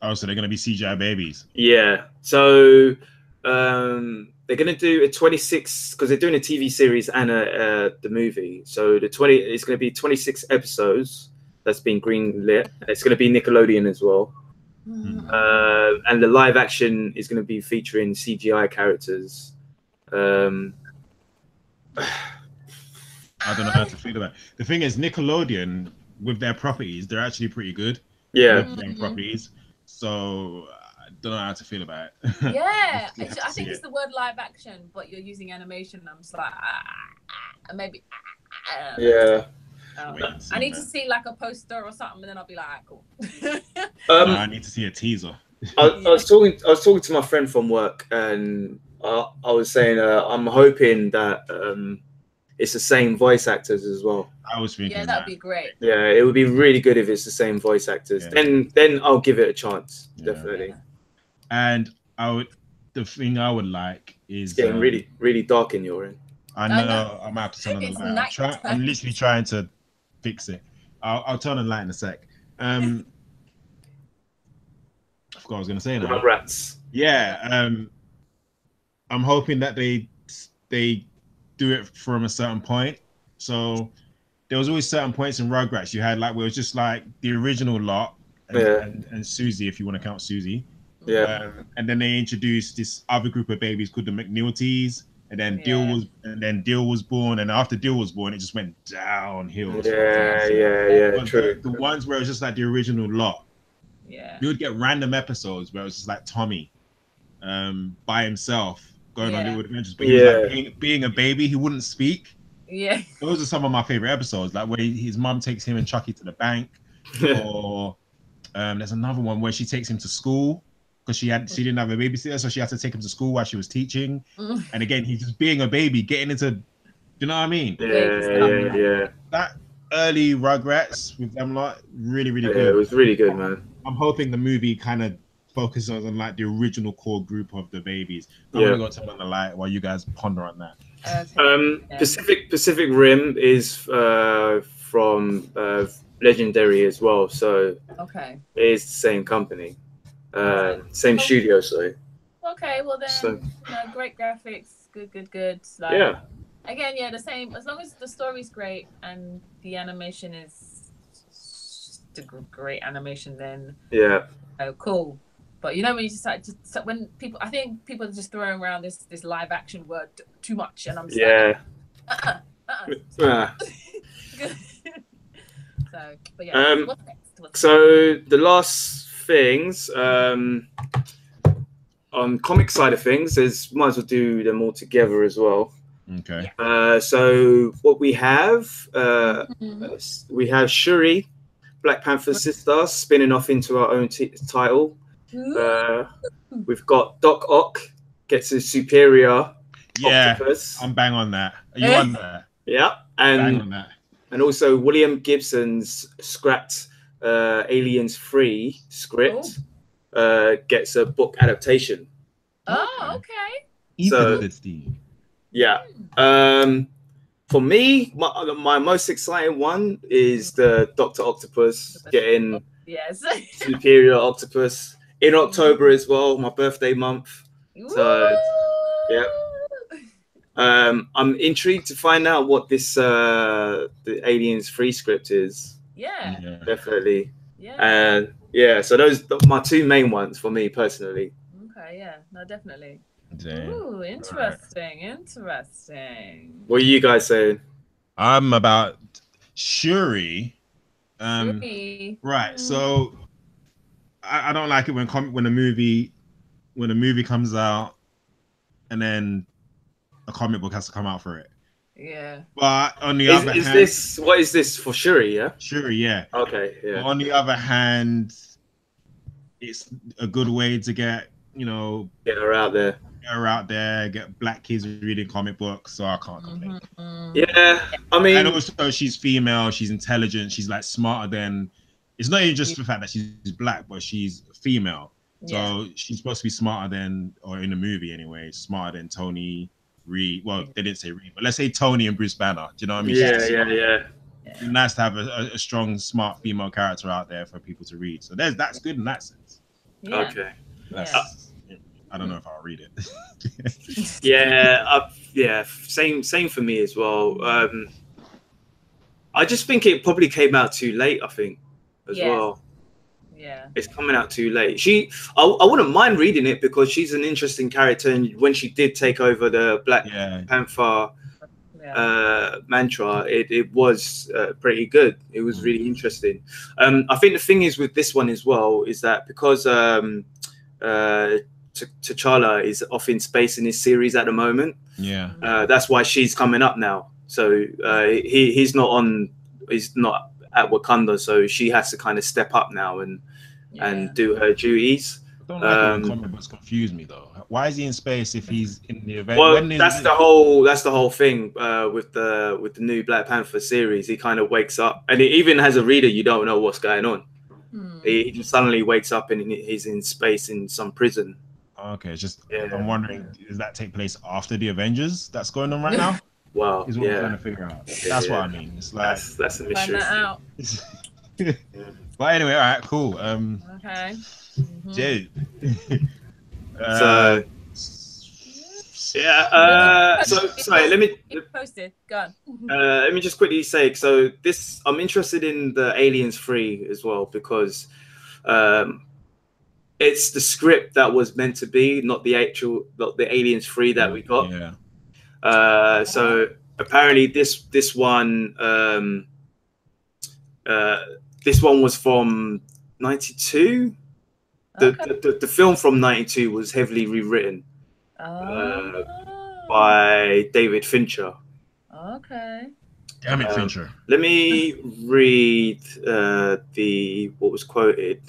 Oh, so they're gonna be CGI babies. Yeah. So they're gonna do a 26 because they're doing a TV series and the movie. So it's gonna be 26 episodes that's been greenlit. It's gonna be Nickelodeon as well. And the live action is gonna be featuring CGI characters. I don't know how to feel about it. The thing is, Nickelodeon with their properties, they're actually pretty good. Yeah. Properties. So I don't know how to feel about it. Yeah, I think it's the word live action, but you're using animation. I'm just like, maybe. Yeah. I need to see like a poster or something, and then I'll be like, cool. I need to see a teaser. I was talking to my friend from work, and I was saying I'm hoping that it's the same voice actors as well. I was thinking, yeah, that'd be great. Yeah, it would be really good if it's the same voice actors. Yeah. Then I'll give it a chance, definitely. Yeah. And the thing I would like is it's getting really dark in your end. I know. I'm about to turn on the light. I'm literally trying to fix it. I'll turn on the light in a sec. I forgot what I was going to say now. Rats. Yeah. I'm hoping that they do it from a certain point. So there was always certain points in Rugrats you had, like, where it was just like the original lot and Susie, if you want to count Susie. Yeah. And then they introduced this other group of babies called the McNeilties. And then Dill was born, and after Dill was born, it just went downhill. Yeah. True. The ones where it was just like the original lot. Yeah. You would get random episodes where it was just like Tommy, by himself going on little adventures, but he was like being a baby. He wouldn't speak. Yeah. Those are some of my favorite episodes, like where his mum takes him and Chucky to the bank, or there's another one where she takes him to school. Because she didn't have a babysitter, so she had to take him to school while she was teaching. And again, he's just being a baby, getting into, you know what I mean? Yeah. That early Rugrats with them lot, really good. Yeah, it was really good, man. I'm hoping the movie kind of focuses on like the original core group of the babies. I'm gonna go turn on the light while you guys ponder on that. Pacific Rim is from Legendary as well, so it's the same company. Same studio, sorry. Okay, well then, great graphics, good. Like, again, the same. As long as the story's great and the animation is the great animation, then cool. But you know when you just like, when people, I think people are just throwing around this live action word too much, and I'm just So, but what's next? So the last things on comic side of things is might as well do them all together as well. Okay. So what we have Shuri, Black Panther's sister, spinning off into our own title. We've got Doc Ock gets his superior octopus. I'm bang on that. Are you on that? Yeah, and bang on that. And also William Gibson's scrapped Aliens 3 script gets a book adaptation. Oh, okay. For me, my most exciting one is the Dr. Octopus getting superior octopus in October as well, my birthday month. So I'm intrigued to find out what this the Aliens 3 script is. Yeah. Definitely. Yeah. And so those are my two main ones for me personally. Okay, no, definitely. Damn. Ooh, interesting. What are you guys saying? I'm about Shuri. Right. So I don't like it when a movie comes out and then a comic book has to come out for it. Yeah. But on the other hand, what is this for Shuri? Yeah. Shuri, yeah. Okay. Yeah. But on the other hand, it's a good way to get get her out there. Get black kids reading comic books, so I can't complain. Yeah, I mean, and also she's female, she's intelligent, she's like smarter than. It's not even just the fact that she's black, but she's female, so she's supposed to be smarter than, or in the movie anyway, smarter than Tony, Reed. Well, they didn't say Reed, but let's say Tony and Bruce Banner. Do you know what I mean? Yeah. It's nice to have a strong, smart female character out there for people to read. So that's good in that sense. Yeah. Okay. I don't know if I'll read it. Same for me as well. I just think it probably came out too late. I think as well. Yeah, it's coming out too late. I wouldn't mind reading it because she's an interesting character, and when she did take over the Black Panther mantra, it was pretty good. It was really interesting. I think the thing is with this one as well is that because T'Challa is off in space in this series at the moment. Yeah, that's why she's coming up now. So he's not at Wakanda, so she has to kind of step up now and do her duties. I don't like it when comic books confuse me though. Why is he in space if he's in the event? Well, that's the whole thing with the new Black Panther series. He kind of wakes up, and even as a reader, you don't know what's going on. He just suddenly wakes up and he's in space in some prison. Okay, it's just I'm wondering, does that take place after the Avengers that's going on right now? Well, is what I'm trying to figure out. That's what I mean. It's like that's a mystery. Find that out. But anyway, all right, cool. Okay. Jade. So sorry, let me posted. Go on. Let me just quickly say, so I'm interested in the Aliens 3 as well, because it's the script that was meant to be, not the Aliens 3 that we got. So apparently this one was from 92. The film from 92 was heavily rewritten by David Fincher. Okay. Damn it, Fincher. Let me read what was quoted.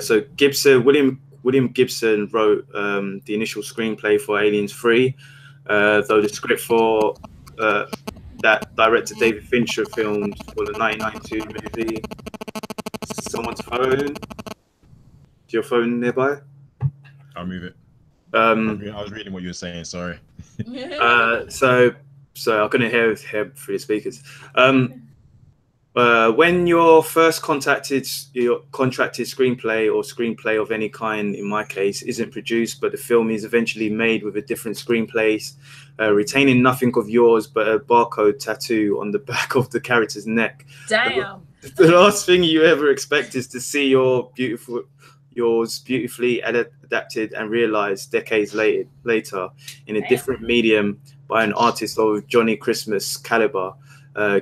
So William Gibson wrote the initial screenplay for Aliens 3, though the script for that director David Fincher filmed for the 1992 movie. Someone's phone. Is your phone nearby? I'll move it. I was reading what you were saying. Sorry. So I couldn't hear through the speakers. When your first contracted screenplay or screenplay of any kind, in my case, isn't produced, but the film is eventually made with a different screenplay, retaining nothing of yours but a barcode tattoo on the back of the character's neck. Damn. The last thing you ever expect is to see yours beautifully adapted and realized decades later in a different medium by an artist of Johnny Christmas caliber.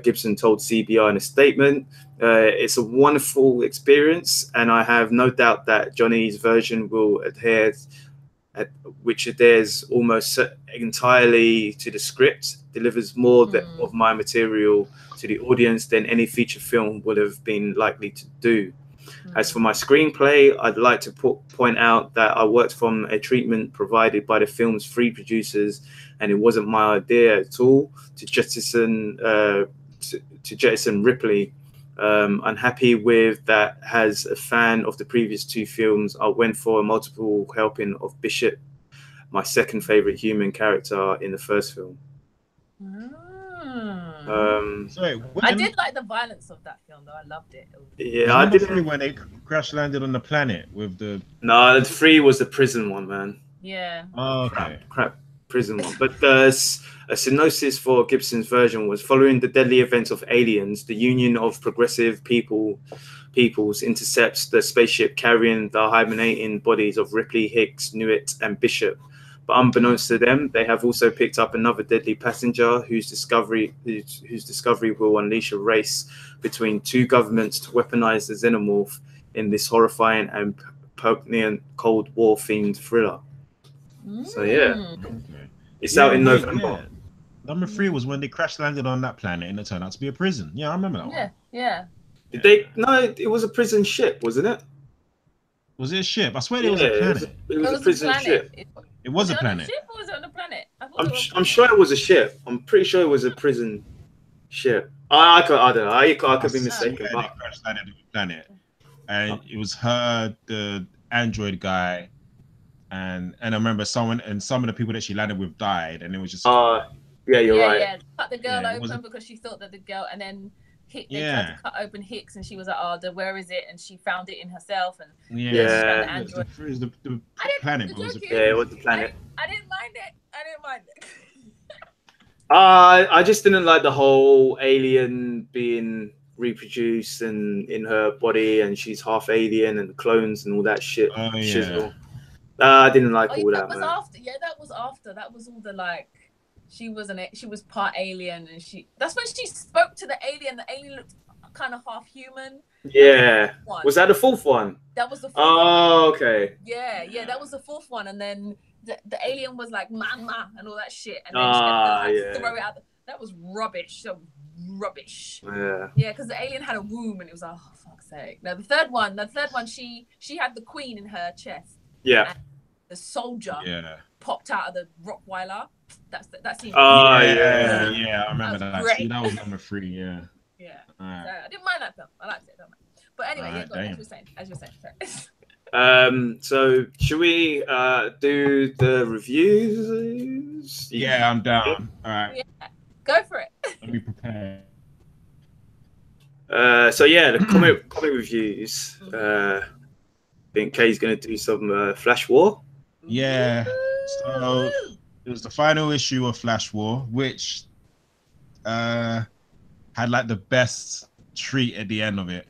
Gibson told CBR in a statement, "It's a wonderful experience, and I have no doubt that Johnny's version will which adheres almost entirely to the script, delivers more of my material to the audience than any feature film would have been likely to do. As for my screenplay, I'd like to point out that I worked from a treatment provided by the film's 3 producers, and it wasn't my idea at all to jettison Ripley. Unhappy with that. As a fan of the previous 2 films, I went for a multiple helping of Bishop, my second favorite human character in the first film." Sorry, I did like the violence of that film, though. I loved it. Yeah, I did. When they crash landed on the planet with the. No, the 3 was the prison one, man. Yeah. Oh, okay. Crap prison one. But a synopsis for Gibson's version was: following the deadly events of Aliens, the union of progressive peoples intercepts the spaceship carrying the hibernating bodies of Ripley, Hicks, Newitt, and Bishop. But unbeknownst to them, they have also picked up another deadly passenger whose discovery will unleash a race between 2 governments to weaponize the xenomorph in this horrifying and poignant Cold War themed thriller. So it's out in November. Yeah. Number 3 was when they crash landed on that planet and it turned out to be a prison. Yeah, I remember that one. Yeah. Did they? No, it was a prison ship, wasn't it? Was it a ship? I swear it was a planet. It was a prison ship. It was a planet. Ship or was it on a planet? I'm sure it was a ship. I'm pretty sure it was a prison ship. I don't know. I could be mistaken. They crash landed on a planet, and it was her, the android guy, and I remember some of the people that she landed with died, and it was just. Yeah, you're right. Yeah, cut the girl open because she thought that the girl, and then they tried to cut open Hicks, and she was like, "Oh, where is it?" And she found it in herself, and the planet. It was the planet. I didn't mind it. I just didn't like the whole alien being reproduced and in her body, and she's half alien and clones and all that shit. Shizzle. I didn't like all that. That was after. Yeah, that was after. That was all the like. She was part alien, and that's when she spoke to the alien. The alien looked kind of half human. Yeah. Was that the 4th one? That was the 4th one. Okay. Yeah, that was the 4th one, and then the alien was like mama and all that shit, and then she had to throw it out. That was rubbish. That was rubbish. Yeah. Yeah, because the alien had a womb and it was like, oh fuck's sake. Now the third one, she had the queen in her chest. Yeah. The soldier popped out of the Rockweiler. That scene. Oh yeah, I remember that. Great. See, that was number 3. Yeah. Yeah. Right. So I didn't mind that film. I liked it. But anyway, as you were saying. Sorry. So should we do the reviews? Yeah, I'm down. All right. Yeah. Go for it. Let me prepare. So yeah, the comic reviews. I think Kay's gonna do some Flash War. Yeah. So it was the final issue of Flash War, which had like the best treat at the end of it.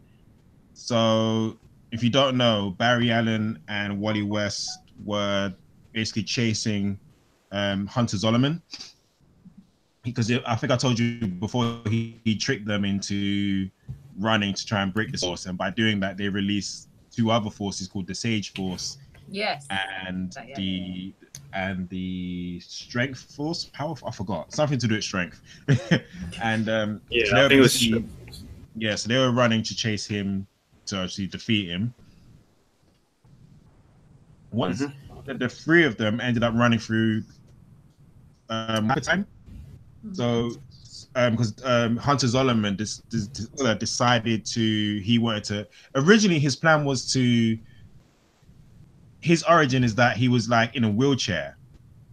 So if you don't know, Barry Allen and Wally West were basically chasing Hunter Zolomon, because I think I told you before, he tricked them into running to try and break the Force, and by doing that they released 2 other forces called the Sage Force, and the Strength Force, power, I forgot, something to do with strength. And I think it was so they were running to chase him to actually defeat him. Once the 3 of them ended up running through time. So because Hunter Zolomon decided he wanted to, originally his plan was to, his origin is that he was like in a wheelchair.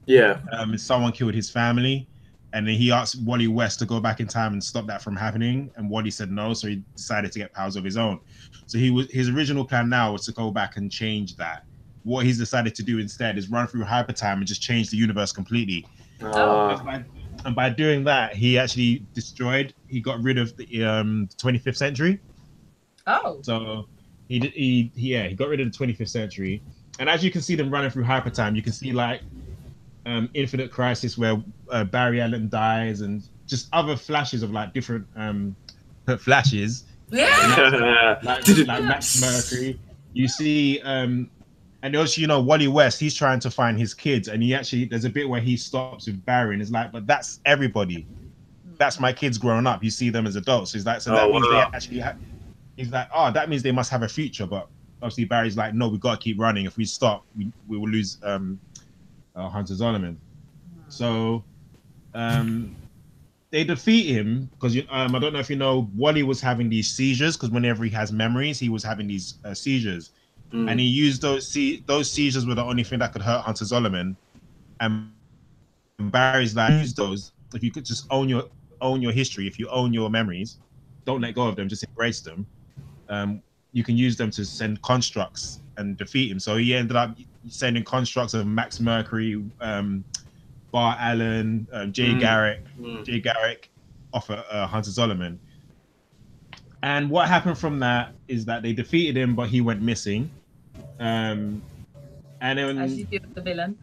Yeah. And someone killed his family, and then he asked Wally West to go back in time and stop that from happening, and Wally said no, so he decided to get powers of his own. So his original plan now was to go back and change that. What he's decided to do instead is run through hyper time and just change the universe completely. And by doing that, he actually he got rid of the 25th century. Oh. So he got rid of the 25th century. And as you can see them running through hyper time, you can see like Infinite Crisis where Barry Allen dies, and just other flashes of like different flashes. Yeah. like Max Mercury. You see and also, Wally West, he's trying to find his kids, and there's a bit where he stops with Barry and is like, but that's everybody. That's my kids growing up. You see them as adults. So he's like, that means they actually he's like, oh, that means they must have a future. But obviously Barry's like, no, we've got to keep running. If we stop, we will lose Hunter Zolomon. So they defeat him because I don't know if you know, Wally was having these seizures, because whenever he has memories, he was having these seizures. And he used those seizures were the only thing that could hurt Hunter Zolomon. And Barry's like, use those. If you could just own your history, if you own your memories, don't let go of them, just embrace them. You can use them to send constructs and defeat him. So he ended up sending constructs of Max Mercury, Bart Allen, Jay Garrick off Hunter Zolomon. And what happened from that is that they defeated him, but he went missing. And then, as you do with the villain.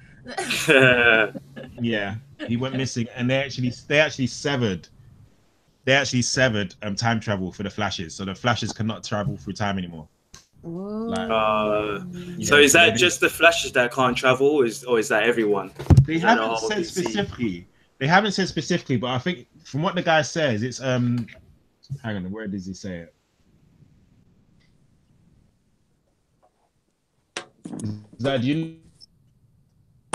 Yeah, he went missing, and they actually severed time travel for the Flashes, so the Flashes cannot travel through time anymore. So is that just the Flashes that can't travel, or is that everyone? They haven't said specifically. They haven't said specifically, but I think from what the guy says, it's hang on, where does he say it? That you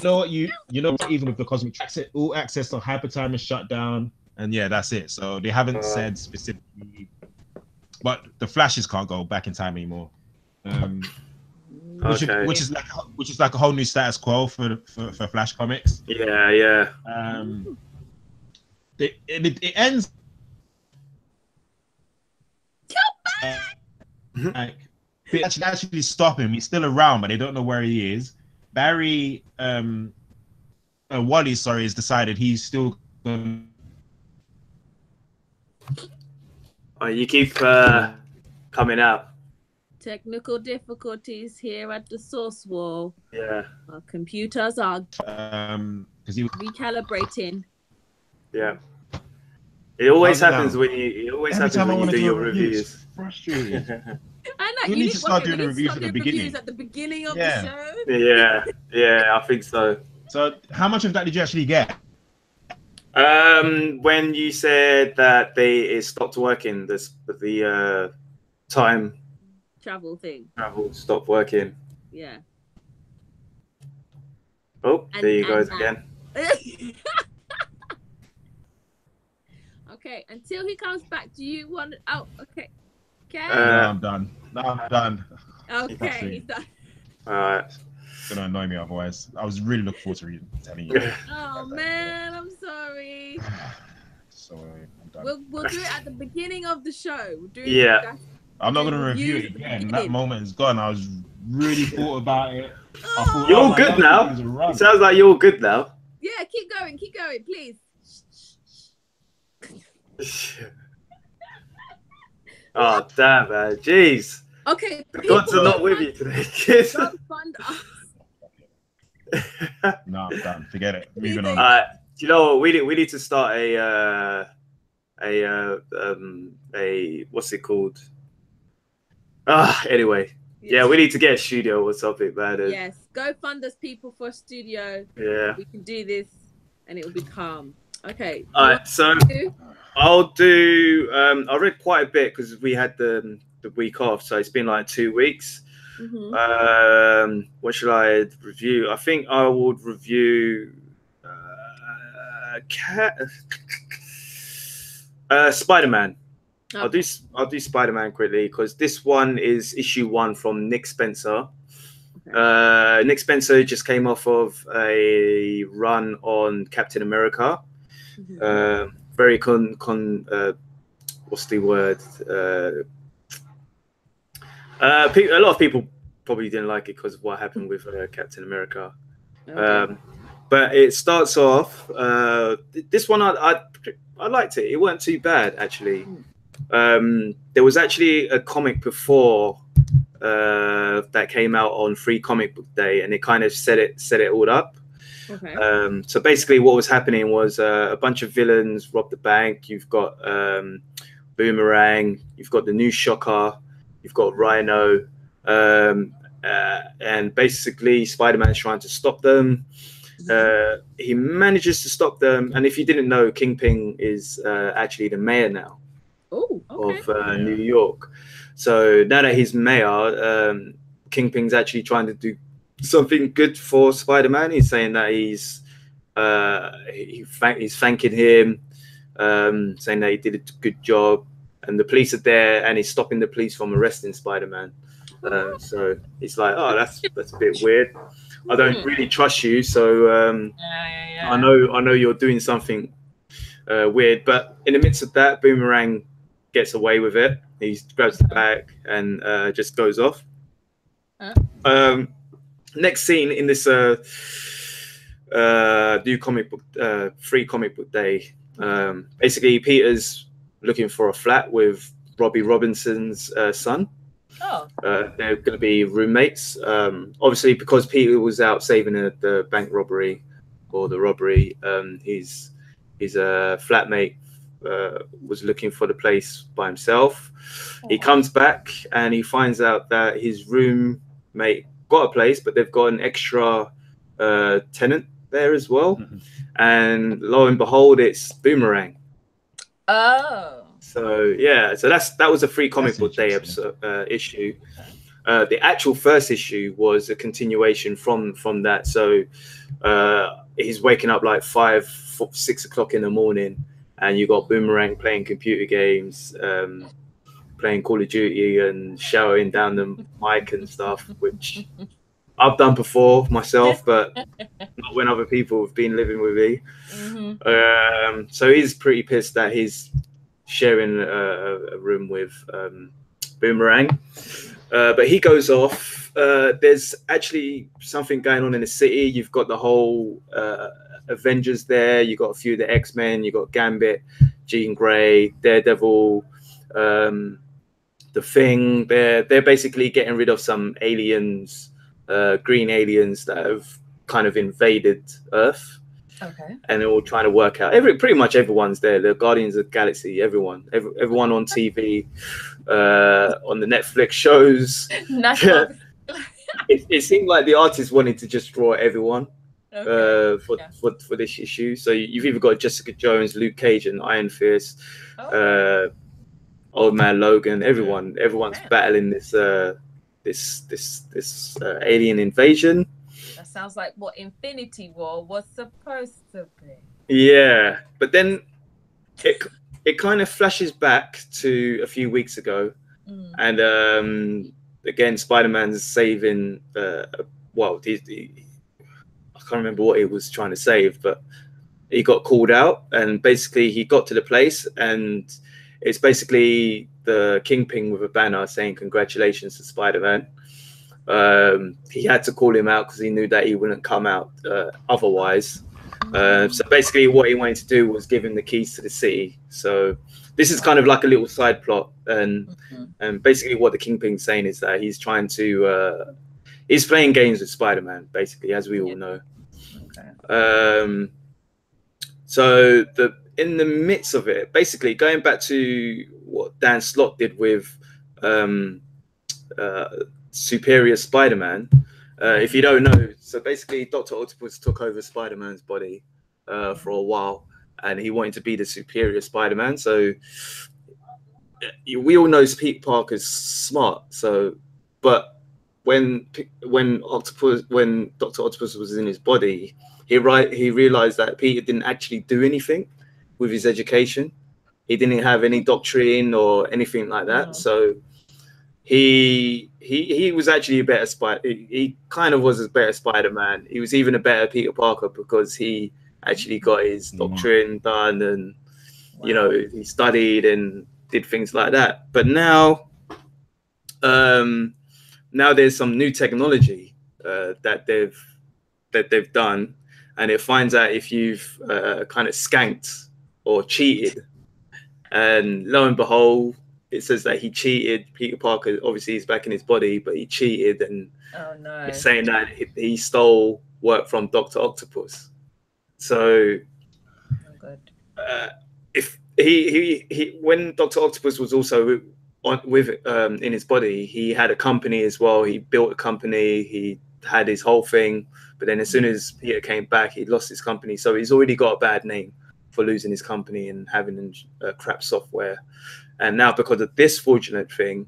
know what even with the cosmic all access to hyper time is shut down, and that's it. So they haven't said specifically, but the Flashes can't go back in time anymore. Which is like a whole new status quo for Flash comics. Yeah. It ends. Like they actually stop him. He's still around, but they don't know where he is. Barry, Wally, has decided he's still gonna... You keep coming out. Technical difficulties here at the source wall. Yeah. Our computers are recalibrating. Yeah. It always happens when you do your reviews. Frustrating. I know. You need to start doing a review from the beginning. At the beginning of the show. Yeah, I think so. So how much of that did you actually get? When you said that it stopped working, the time travel stopped working. Yeah. Oh, there you go again. Okay, until he comes back, do you want? Oh, okay. Okay. No, I'm done. No, I'm done. Okay, he's done. All right. It's gonna annoy me otherwise. I was really looking forward to telling you. Oh man, I'm sorry. So I'm done. We'll do it at the beginning of the show. Yeah. I'm not gonna review it again. That moment is gone. I was really thought about it. Oh, you're all good now. It sounds like you're all good now. Yeah, keep going, please. Oh damn, man! Jeez. Okay. God's not with you today, kids. Don't fund us. No, I'm done. Forget it. Moving on. Do you know what? We need to start a what's it called? Anyway. Yes. Yeah, we need to get a studio or something, man. Yes, go fund us, people, for a studio. Yeah, we can do this, and it will be calm. Okay. All right, so I'll do. I read quite a bit because we had the week off, so it's been like 2 weeks. Mm-hmm. What should I review? I think I would review Spider-Man. Okay. I'll do Spider-Man quickly because this one is issue 1 from Nick Spencer. Okay. Nick Spencer just came off of a run on Captain America. Mm-hmm. Very what's the word? A lot of people probably didn't like it because of what happened with Captain America. Okay. But it starts off. This one I liked it. It wasn't too bad actually. There was actually a comic before that came out on Free Comic Book Day, and it kind of set it all up. Okay. So basically, what was happening was a bunch of villains robbed the bank. You've got Boomerang. You've got the new Shocker. You've got Rhino, and basically, Spider-Man's trying to stop them. He manages to stop them, and if you didn't know, Kingpin is actually the mayor now. Oh, okay. Of New York. So now that he's mayor, Kingpin's actually trying to do something good for Spider-Man. He's saying that he's thanking him, saying that he did a good job, and the police are there, and he's stopping the police from arresting Spider-Man. So he's like, oh, that's a bit weird. I don't really trust you, so I know you're doing something weird. But in the midst of that, Boomerang gets away with it. He grabs the bag and just goes off. Next scene in this new comic book, Free Comic Book Day. Basically, Peter's looking for a flat with Robbie Robinson's son. They're going to be roommates. Obviously, because Peter was out saving the bank robbery or the robbery, his flatmate was looking for the place by himself. He comes back and he finds out that his roommate got a place, but they've got an extra tenant there as well. And lo and behold, it's Boomerang. Oh. So yeah, so that was a Free Comic Book Day issue. The actual first issue was a continuation from that. So he's waking up like 6 o'clock in the morning, and you got Boomerang playing computer games, playing Call of Duty, and showering down the mic and stuff, which I've done before myself, but not when other people have been living with me. Mm-hmm. So he's pretty pissed that he's sharing a room with Boomerang. But he goes off. There's actually something going on in the city. You've got the whole Avengers there. You got a few of the X-Men. You got Gambit, Jean Grey, Daredevil, the Thing. They're basically getting rid of some aliens, green aliens that have kind of invaded Earth. Okay. And they're all trying to work out. Pretty much everyone's there. The Guardians of the Galaxy. Everyone on TV, on the Netflix shows. Yeah. It seemed like the artist wanted to just draw everyone. for this issue. So you've either got Jessica Jones, Luke Cage, and Iron Fist, Old Man Logan. Everyone's battling this alien invasion. That sounds like what Infinity War was supposed to be. Yeah, but then it kind of flashes back to a few weeks ago, and again, Spider-Man's saving. Well, I can't remember what he was trying to save, but he got called out, and basically he got to the place, and it's basically the Kingpin with a banner saying "Congratulations to Spider-Man." He had to call him out because he knew that he wouldn't come out otherwise. So basically what he wanted to do was give him the keys to the city. So this is kind of like a little side plot, and basically what the Kingpin's saying is that he's trying to he's playing games with Spider-Man, basically, as we all know. So in the midst of it, basically going back to what Dan Slott did with Superior Spider-Man. If you don't know, so basically Dr. Octopus took over Spider-Man's body for a while, and he wanted to be the Superior Spider-Man. So we all know Pete Parker's smart. So, but when Dr. Octopus was in his body, he realized that Peter didn't actually do anything with his education. He didn't have any doctrine or anything like that. So he was actually a better spider. He kind of was a better Spider-Man. He was even a better Peter Parker because he actually got his doctrine done, and you know, he studied and did things like that. But now there's some new technology that they've done, and it finds out if you've kind of skanked or cheated, and lo and behold, it says that he cheated. Peter Parker, obviously, he's back in his body, but he cheated, and it's saying that he stole work from Dr. Octopus. So, if he when Dr. Octopus was also in his body, he had a company as well. He built a company. He had his whole thing, but then as soon as Peter came back, he lost his company. So he's already got a bad name for losing his company and having crap software. And now because of this fraudulent thing,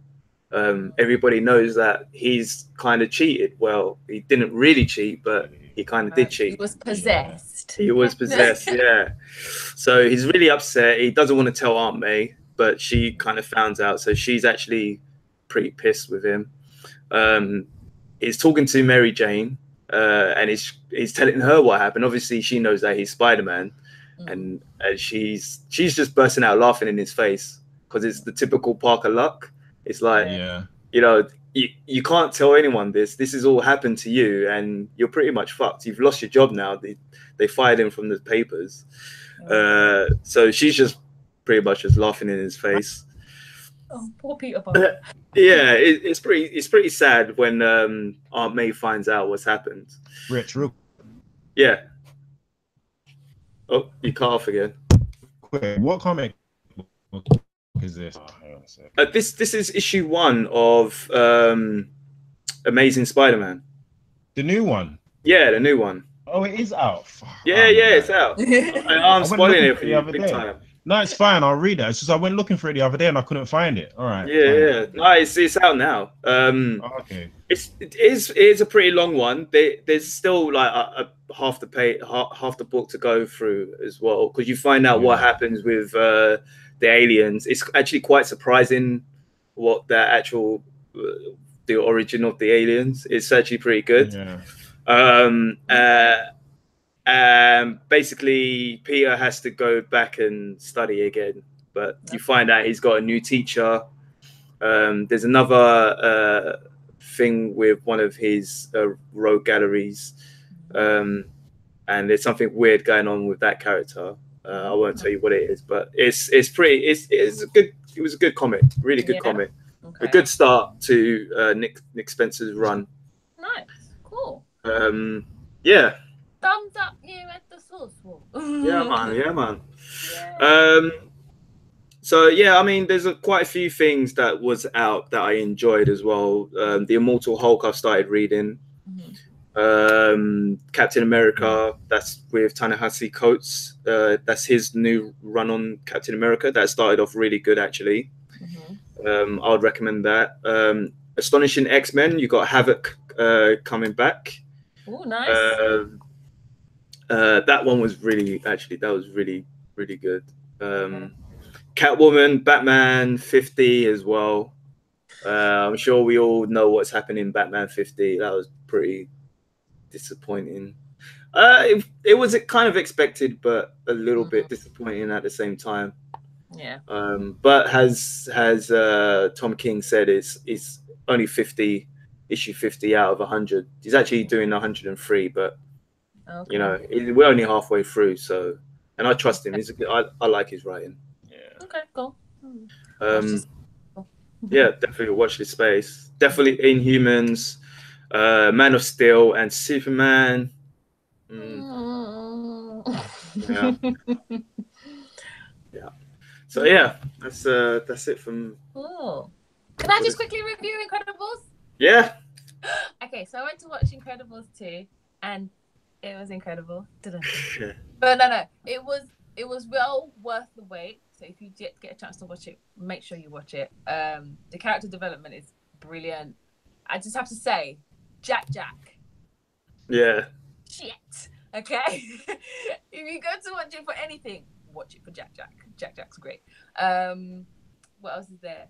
everybody knows that he's kind of cheated. Well, he didn't really cheat, but he kind of did cheat. He was possessed. He was possessed, yeah. So he's really upset. He doesn't want to tell Aunt May, but she kind of found out. So she's actually pretty pissed with him. He's talking to Mary Jane, and he's telling her what happened. Obviously, she knows that he's Spider-Man, and she's just bursting out laughing in his face. Because it's the typical Parker luck. It's like, you know, you can't tell anyone this. This has all happened to you, and you're pretty much fucked. You've lost your job now. They fired him from the papers. So she's just pretty much just laughing in his face. Oh, poor Peter Parker. Yeah, it's pretty sad when Aunt May finds out what's happened. Rich, yeah. Oh, you cut off again. Quick, what comic is this? Oh, hang on a sec. This is issue 1 of Amazing Spider-Man. The new one? Yeah, the new one. Oh, it is out. Yeah, it's out. I'm spoiling it for you big time. No, it's fine. I'll read it. It's just I went looking for it the other day and I couldn't find it. All right. Yeah. No, it's out now. Okay. It is a pretty long one. There's still like half the book to go through as well, because you find out what happens with the aliens. It's actually quite surprising what the origin of the aliens. It's actually pretty good. Basically Peter has to go back and study again, but you find out he's got a new teacher. There's another thing with one of his rogue galleries, and there's something weird going on with that character. I won't tell you what it is, but it was a good comic, really good comic. A good start to Nick Spencer's run. Nice, cool. Yeah. Thumbs up here at the source wall. Yeah, man. Yeah. So yeah, I mean, there's quite a few things that was out that I enjoyed as well. The Immortal Hulk I've started reading. Captain America, that's with Ta-Nehisi Coates. That's his new run on Captain America. That started off really good, actually. I would recommend that. Astonishing X-Men, you got Havoc coming back. Oh, nice. That one was really good. Catwoman, Batman 50 as well. I'm sure we all know what's happening in Batman 50. That was pretty disappointing. It was kind of expected, but a little bit disappointing at the same time. Yeah. But has Tom King said it's only 50, issue 50 out of 100. He's actually doing 103, but you know, we're only halfway through. So, and I trust him. I like his writing. Yeah. Okay. Cool. Yeah, definitely watch this space. Definitely Inhumans, Man of Steel, and Superman. Yeah. Yeah. So yeah, that's it from. Cool. Can I just quickly review Incredibles? Yeah. Okay, so I went to watch Incredibles 2, and it was incredible. But no, it was well worth the wait. So if you get a chance to watch it, make sure you watch it. The character development is brilliant. I just have to say, Jack. Yeah. Shit. Okay. If you go to watch it for anything, watch it for Jack. Jack's great. What else is there?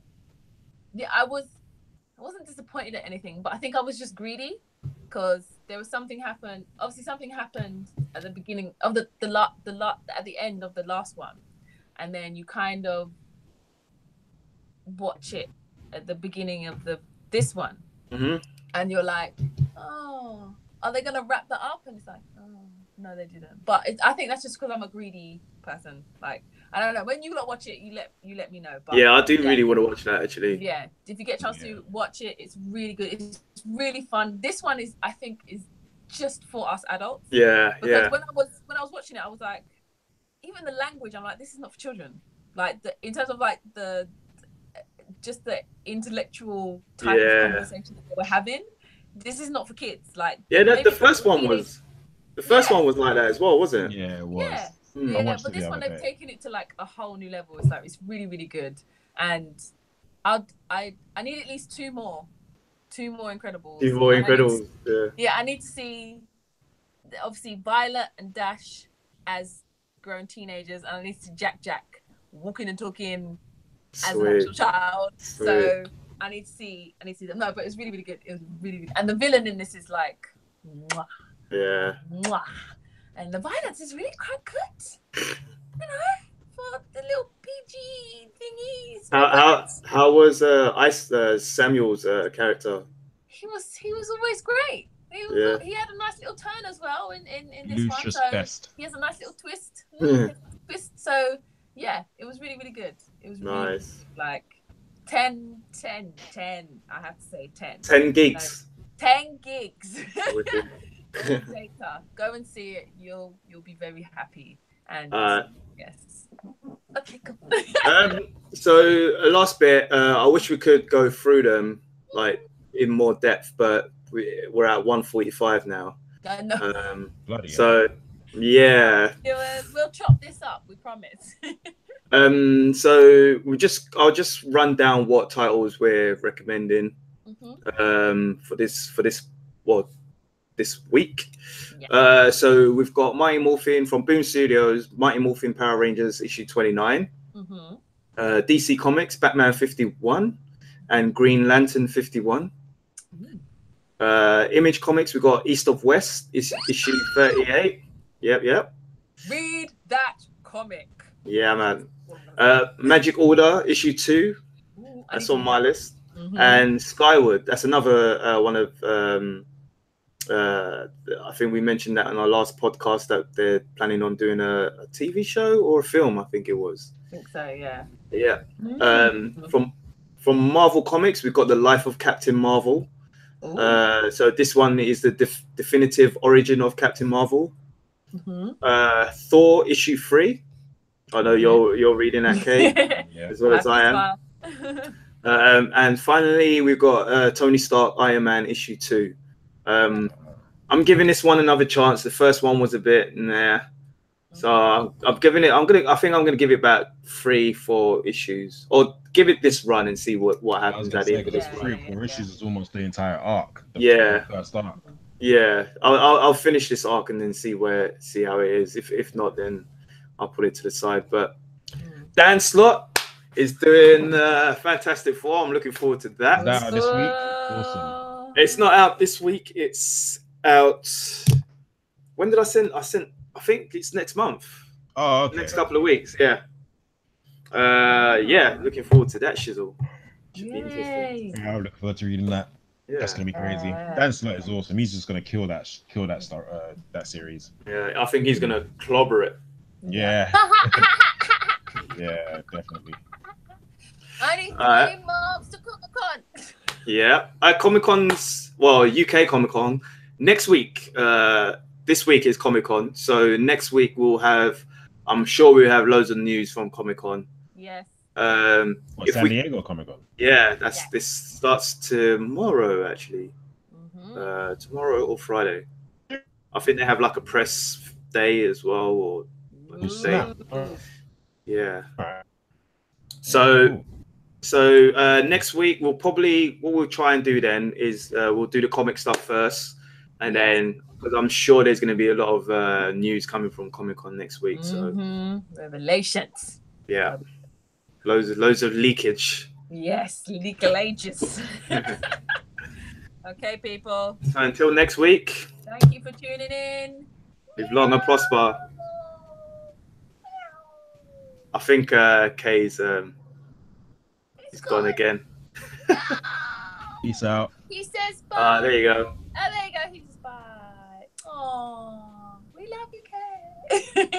Yeah, I wasn't disappointed at anything, but I think I was just greedy because there was something happened. Obviously, something happened at the beginning of at the end of the last one, and then you kind of watch it at the beginning of this one, and you're like, oh, are they gonna wrap that up? And it's like, oh no, they didn't. But I think that's just because I'm a greedy person. Like, I don't know. When you lot watch it, you let me know. But yeah, I do really want to watch that actually. Yeah, if you get a chance to watch it, it's really good. It's really fun. This one is just for us adults. Yeah, because when I was watching it, I was like, even the language, I'm like, this is not for children. Like in terms of like the intellectual type of conversation that we're having. This is not for kids. Like the first one was. The first one was like that as well, wasn't it? Yeah, it was. Yeah, but this one they've taken it to like a whole new level. It's really, really good, and I need at least two more Incredibles. Two more Incredibles. Yeah, I need to see obviously Violet and Dash as grown teenagers, and I need to see Jack walking and talking as an actual child. Sweet. So I need to see them. No, but it's really, really good. It was really, really good. And the villain in this is like, mwah. Yeah. Mwah. And the violence is really quite good. You know, for the little PG thingies. How was Samuel's character? He was always great. He had a nice little turn as well in this Lucius one. So Best. he has a nice little twist. So yeah, it was really, really good. It was nice. Really, like 10. I have to say 10. 10 geeks. 10 gigs. Go and see it. You'll be very happy. And yes. Okay, cool. So last bit, I wish we could go through them like in more depth, but we're at 1:45 now. I know. So yeah. We'll chop this up. We promise. So I'll just run down what titles we're recommending for this week. Yeah. So we've got Mighty Morphin from Boom Studios, Mighty Morphin Power Rangers issue 29, DC Comics Batman 51 and Green Lantern 51. Image Comics, we've got East of West issue 38. Yep. Read that comic. Yeah, man. Magic Order issue 2. That's on my list. And Skyward, that's another one of I think we mentioned that in our last podcast that they're planning on doing a TV show or a film. I think it was. I think so. Yeah. Yeah. From Marvel Comics, we've got The Life of Captain Marvel. So this one is the definitive origin of Captain Marvel. Thor issue 3. I know you're reading that, Kate, as well as I am. And finally, we've got Tony Stark Iron Man issue 2. I'm giving this one another chance. The first one was a bit so I'm giving it. I think I'm gonna give it about 3-4 issues, or give it this run and see what happens at the end of this run. 3-4 issues is almost the entire arc. The first arc. Yeah, I'll finish this arc and then see how it is. If not, then I'll put it to the side. But Dan Slott is doing Fantastic Four. I'm looking forward to that. Is that out this week? Awesome. It's not out this week. It's out. When did I send? I think it's next month. Oh, okay. Next couple of weeks. Yeah. Looking forward to that shizzle. Should be interesting. Yeah, I'm looking forward to reading that. Yeah. That's gonna be crazy. Dan Slott is awesome. He's just gonna kill that that series. Yeah, I think he's gonna clobber it. Yeah. Yeah, definitely. Only 3 months to Comic-Con. Yeah, Comic-Con's UK Comic-Con next week. This week is Comic-Con, so next week I'm sure we'll have loads of news from Comic-Con. Yes. San Diego Comic-Con? Yeah, this starts tomorrow actually. Tomorrow or Friday. I think they have like a press day as well, or day. Yeah. So next week what we'll try and do then is we'll do the comic stuff first, and then because I'm sure there's going to be a lot of news coming from Comic-Con next week. So revelations. Yeah, loads of leakage. Yes, leakages. Okay, people. So until next week. Thank you for tuning in. Live long and prosper. I think Kay's he's gone again. Peace out. He says bye. There you go. Oh, there you go. He says bye. Oh, we love you, Kay.